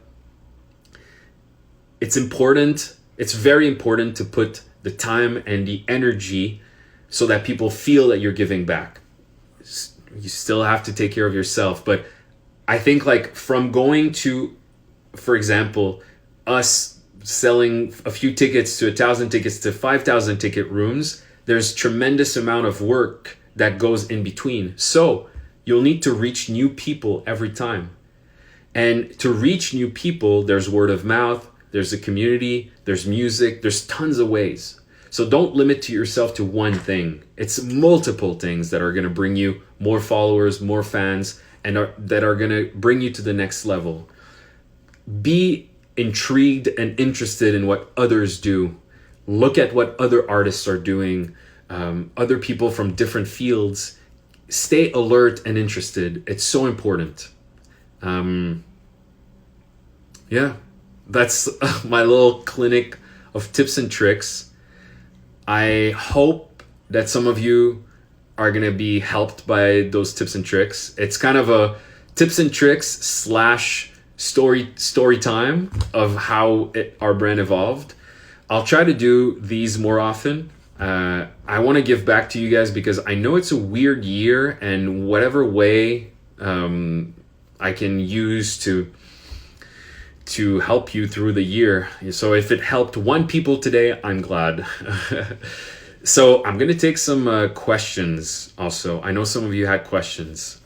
it's important. It's very important to put the time and the energy so that people feel that you're giving back. You still have to take care of yourself. But I think from going to, for example, us selling a few tickets to 1,000 tickets to 5,000 ticket rooms, there's tremendous amount of work that goes in between. So you'll need to reach new people every time. And to reach new people, there's word of mouth, there's a community, there's music, there's tons of ways. So don't limit to yourself to one thing. It's multiple things that are going to bring you more followers, more fans, and that are going to bring you to the next level. Be intrigued and interested in what others do. Look at what other artists are doing, other people from different fields. Stay alert and interested. It's so important. That's my little clinic of tips and tricks. I hope that some of you are going to be helped by those tips and tricks. It's kind of a tips and tricks / story time of how our brand evolved. I'll try to do these more often. I want to give back to you guys because I know it's a weird year, and whatever way I can use to help you through the year. So if it helped one people today, I'm glad. So I'm going to take some questions also. I know some of you had questions.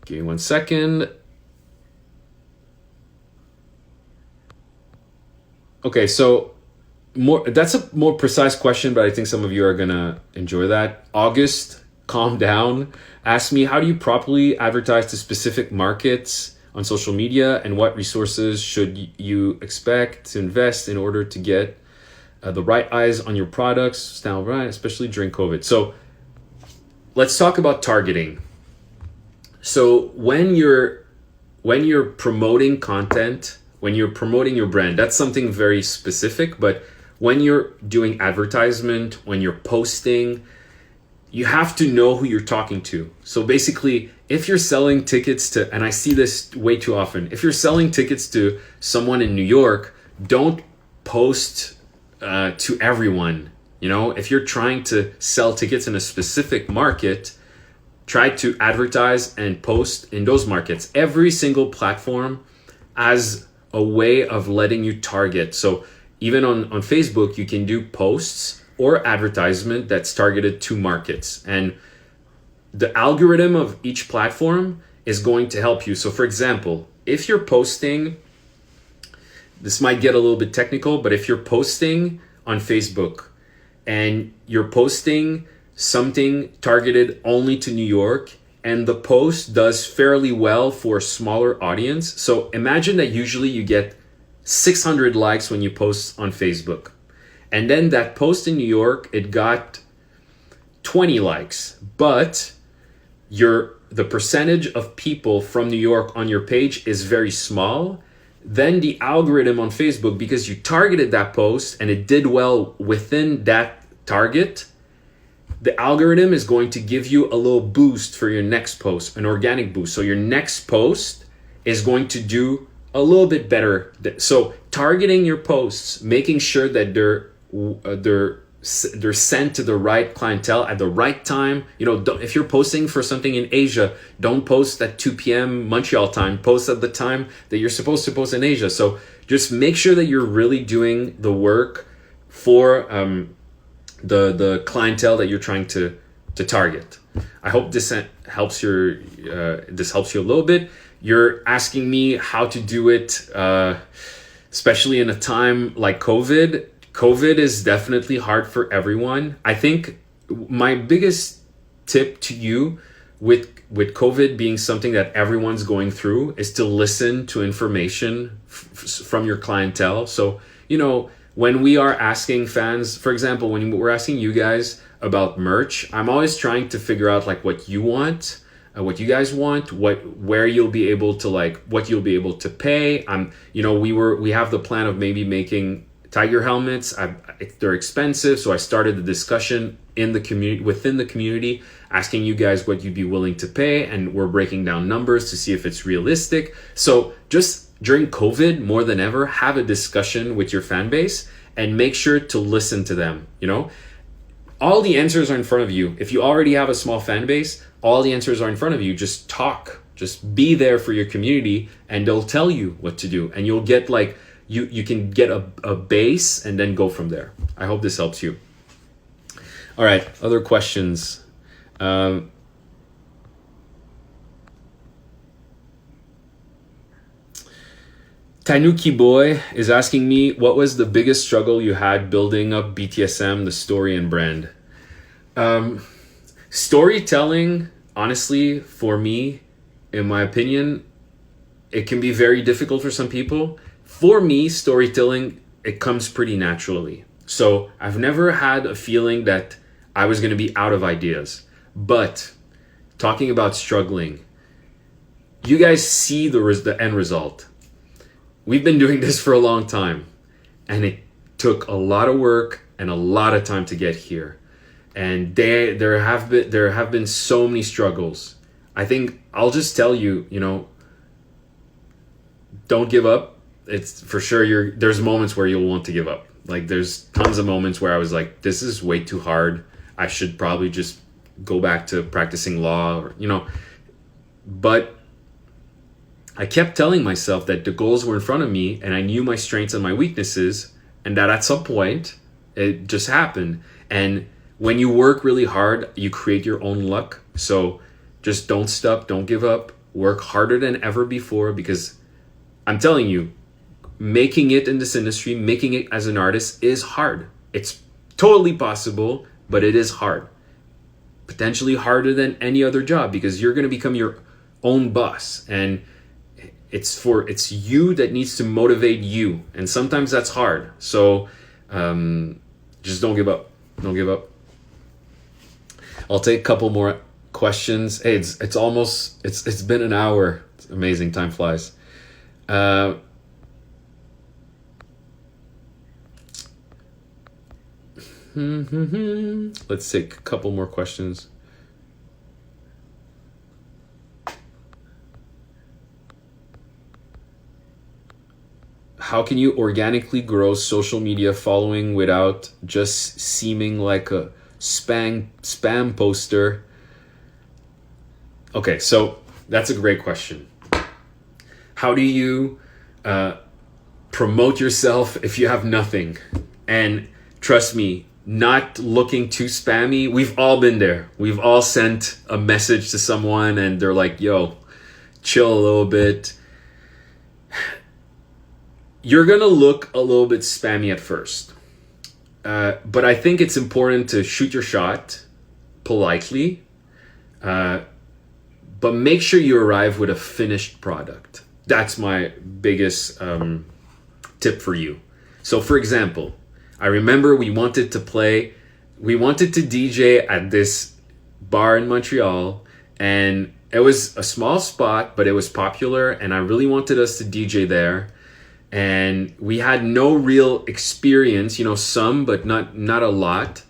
Give me 1 second. Okay, so that's a more precise question, but I think some of you are going to enjoy that. August, calm down, asked me, how do you properly advertise to specific markets on social media, and what resources should you expect to invest in order to get the right eyes on your products, now, right, especially during COVID? So let's talk about targeting. So when you're promoting content, when you're promoting your brand, that's something very specific. But when you're doing advertisement, when you're posting, you have to know who you're talking to. So basically, if you're selling tickets to, and I see this way too often, if you're selling tickets to someone in New York, don't post to everyone. If you're trying to sell tickets in a specific market, try to advertise and post in those markets. Every single platform has a way of letting you target. So even on Facebook, you can do posts or advertisement that's targeted to markets. And the algorithm of each platform is going to help you. So for example, if you're posting, this might get a little bit technical, but if you're posting on Facebook and you're posting something targeted only to New York, and the post does fairly well for a smaller audience. So imagine that usually you get 600 likes when you post on Facebook. And then that post in New York, it got 20 likes, but the percentage of people from New York on your page is very small. Then the algorithm on Facebook, because you targeted that post and it did well within that target, the algorithm is going to give you a little boost for your next post, an organic boost. So your next post is going to do a little bit better. So targeting your posts, making sure that they're sent to the right clientele at the right time. If you're posting for something in Asia, don't post at 2 p.m. Montreal time. Post at the time that you're supposed to post in Asia. So just make sure that you're really doing the work for the clientele that you're trying to target. I hope this helps you a little bit. You're asking me how to do it, especially in a time like COVID. COVID is definitely hard for everyone. I think my biggest tip to you with COVID being something that everyone's going through is to listen to information from your clientele. So, when we are asking fans, for example, when we're asking you guys about merch, I'm always trying to figure out like what you want, what you guys want, where you'll be able to what you'll be able to pay. We have the plan of maybe making tiger helmets. They're expensive, so I started the discussion within the community, asking you guys what you'd be willing to pay, and we're breaking down numbers to see if it's realistic. So just during COVID, more than ever, have a discussion with your fan base and make sure to listen to them. All the answers are in front of you. If you already have a small fan base, all the answers are in front of you. Just talk, just be there for your community, and they'll tell you what to do, and you'll get you can get a base and then go from there. I hope this helps you. All right, other questions. Tanuki Boy is asking me, what was the biggest struggle you had building up BTSM, the story and brand? Storytelling, honestly, for me, in my opinion, it can be very difficult for some people. For me, storytelling, it comes pretty naturally. So I've never had a feeling that I was going to be out of ideas. But talking about struggling, you guys see the end result. We've been doing this for a long time, and it took a lot of work and a lot of time to get here. And there have been so many struggles. I think I'll just tell you, don't give up. It's for sure there's moments where you'll want to give up. Like there's tons of moments where I was like, this is way too hard. I should probably just go back to practicing law but I kept telling myself that the goals were in front of me and I knew my strengths and my weaknesses, and that at some point it just happened. And when you work really hard, you create your own luck. So just don't stop, don't give up, work harder than ever before, because I'm telling you, making it in this industry, making it as an artist is hard. It's totally possible, but it is hard. Potentially harder than any other job, because you're going to become your own boss, and it's you that needs to motivate you, and sometimes that's hard. So just don't give up. Don't give up. I'll take a couple more questions. Hey, it's been an hour. It's amazing, time flies. Let's take a couple more questions. How can you organically grow social media following without just seeming like a spam poster? Okay, so that's a great question. How do you promote yourself if you have nothing? And trust me, not looking too spammy. We've all been there. We've all sent a message to someone and they're like, yo, chill a little bit. You're going to look a little bit spammy at first. But I think it's important to shoot your shot politely. But make sure you arrive with a finished product. That's my biggest tip for you. So for example, I remember we wanted to DJ at this bar in Montreal, and it was a small spot, but it was popular, and I really wanted us to DJ there. And we had no real experience, some, but not a lot.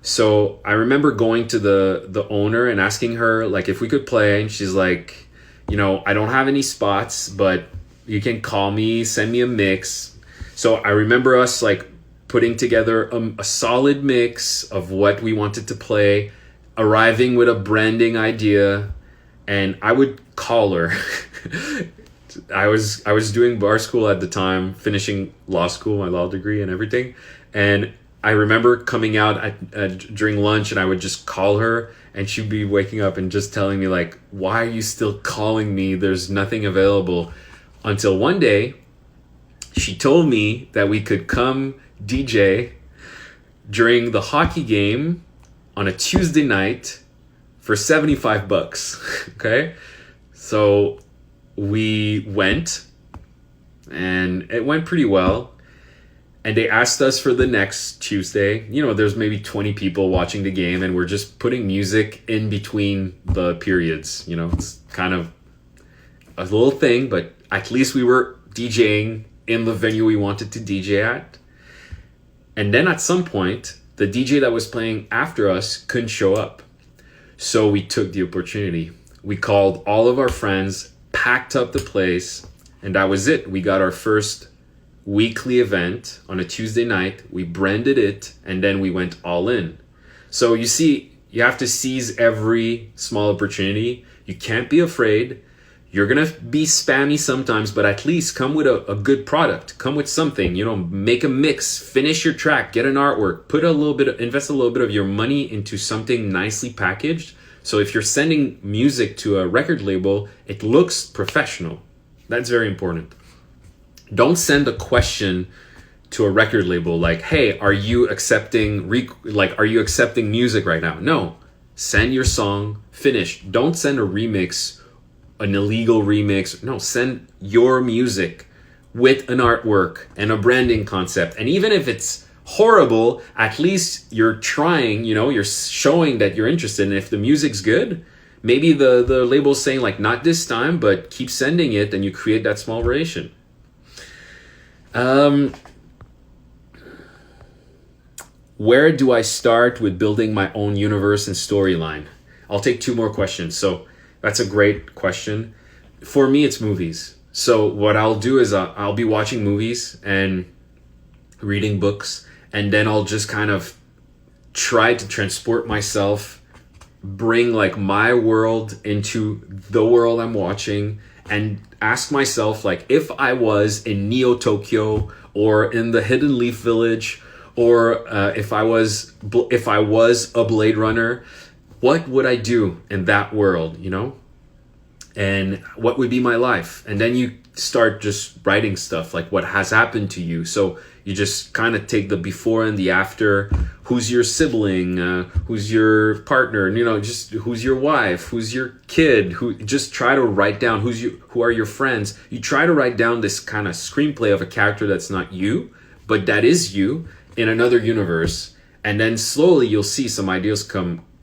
So I remember going to the owner and asking her like if we could play, and she's like, I don't have any spots, but you can call me, send me a mix. So I remember us like putting together a solid mix of what we wanted to play, arriving with a branding idea, and I would call her. I was doing bar school at the time, finishing law school, my law degree and everything, and I remember coming out during lunch, and I would just call her, and she'd be waking up and just telling me like, "Why are you still calling me? There's nothing available." Until one day, she told me that we could come DJ during the hockey game on a Tuesday night for $75. Okay, so we went, and it went pretty well. And they asked us for the next Tuesday. There's maybe 20 people watching the game, and we're just putting music in between the periods. It's kind of a little thing, but at least we were DJing in the venue we wanted to DJ at. And then at some point, the DJ that was playing after us couldn't show up. So we took the opportunity. We called all of our friends, packed up the place, and that was it. We got our first weekly event on a Tuesday night. We branded it, and then we went all in. So you see, you have to seize every small opportunity. You can't be afraid. You're gonna be spammy sometimes, but at least come with a good product. Come with something. Make a mix, finish your track, get an artwork, invest a little bit of your money into something nicely packaged. So if you're sending music to a record label, it looks professional. That's very important. Don't send a question to a record label like, "Hey, are you accepting music right now?" No. Send your song finished. Don't send a remix, an illegal remix. No, send your music with an artwork and a branding concept. And even if it's horrible, at least you're trying, you're showing that you're interested. And if the music's good, maybe the label's saying like, "Not this time, but keep sending it," and you create that small relation. Where do I start with building my own universe and storyline? I'll take 2 more questions. So that's a great question. For me, it's movies. So what I'll do is I'll be watching movies and reading books, and then I'll just kind of try to transport myself, bring like my world into the world I'm watching, and ask myself like, if I was in Neo Tokyo or in the Hidden Leaf Village, or if I was a Blade Runner, what would I do in that world, and what would be my life? And then you start just writing stuff like what has happened to you. So you just kind of take the before and the after. Who's your sibling? Who's your partner? Just who's your wife? Who's your kid? Just try to write down who are your friends. You try to write down this kind of screenplay of a character that's not you, but that is you in another universe. And then slowly you'll see some ideas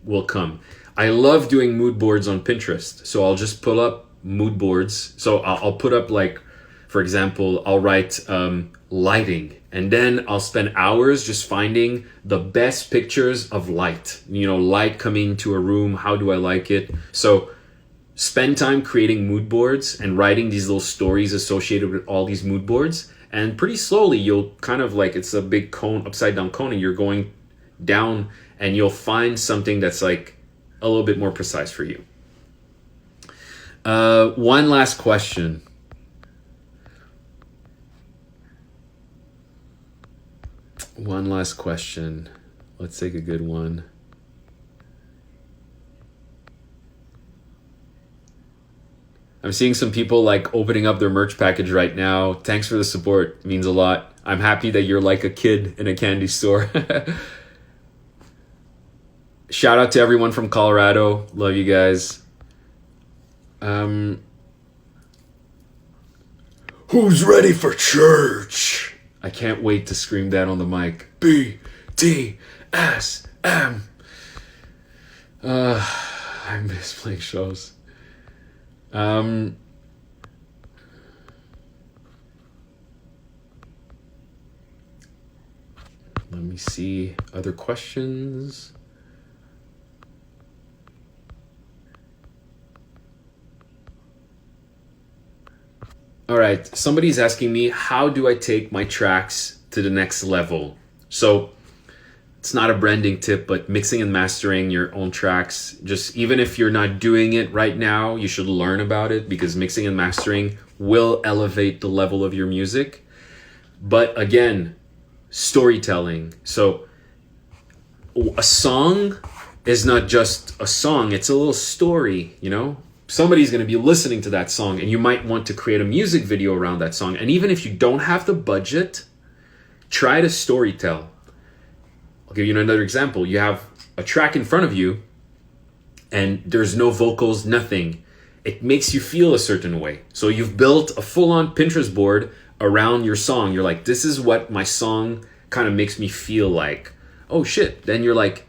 will come. I love doing mood boards on Pinterest. So I'll just pull up mood boards. So I'll put up like, for example, I'll write lighting, and then I'll spend hours just finding the best pictures of light. Light coming into a room. How do I like it? So spend time creating mood boards and writing these little stories associated with all these mood boards. And pretty slowly you'll kind of like, it's a big cone, upside down cone, and you're going down, and you'll find something that's like a little bit more precise for you. One last question. Let's take a good one. I'm seeing some people like opening up their merch package right now. Thanks for the support. It means a lot. I'm happy that you're like a kid in a candy store. Shout out to everyone from Colorado. Love you guys. Who's ready for church? I can't wait to scream that on the mic. BTSM. I miss playing shows. Let me see other questions. All right, somebody's asking me, how do I take my tracks to the next level? So it's not a branding tip, but mixing and mastering your own tracks, just even if you're not doing it right now, you should learn about it, because mixing and mastering will elevate the level of your music. But again, storytelling. So a song is not just a song, it's a little story, you know? Somebody's going to be listening to that song, and you might want to create a music video around that song. And even if you don't have the budget, try to storytell. I'll give you another example. You have a track in front of you and there's no vocals, nothing. It makes you feel a certain way. So you've built a full-on Pinterest board around your song. You're like, this is what my song kind of makes me feel like. Oh shit. Then you're like,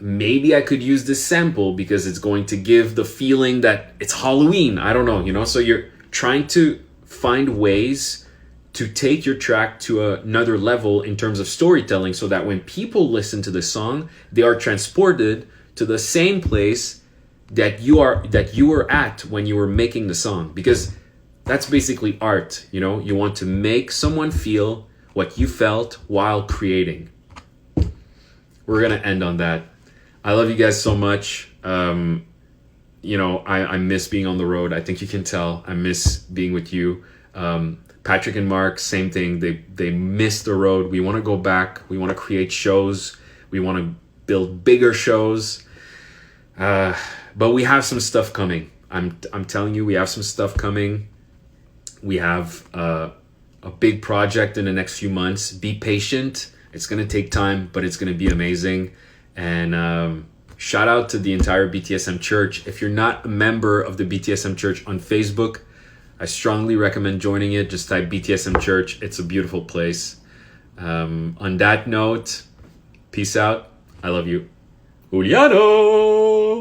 maybe I could use this sample because it's going to give the feeling that it's Halloween. I don't know, you know? So you're trying to find ways to take your track to another level in terms of storytelling, so that when people listen to the song, they are transported to the same place that you were at when you were making the song. Because that's basically art, you know? You want to make someone feel what you felt while creating. We're gonna end on that. I love you guys so much. You know, I miss being on the road. I think you can tell. I miss being with you. Patrick and Mark, same thing. They miss the road. We want to go back. We want to create shows. We want to build bigger shows. But we have some stuff coming. I'm telling you, we have some stuff coming. We have a big project in the next few months. Be patient. It's going to take time, but it's going to be amazing. And shout out to the entire BTSM Church. If you're not a member of the BTSM Church on Facebook, I strongly recommend joining it. Just type BTSM Church. It's a beautiful place. On that note, peace out. I love you. Juliano!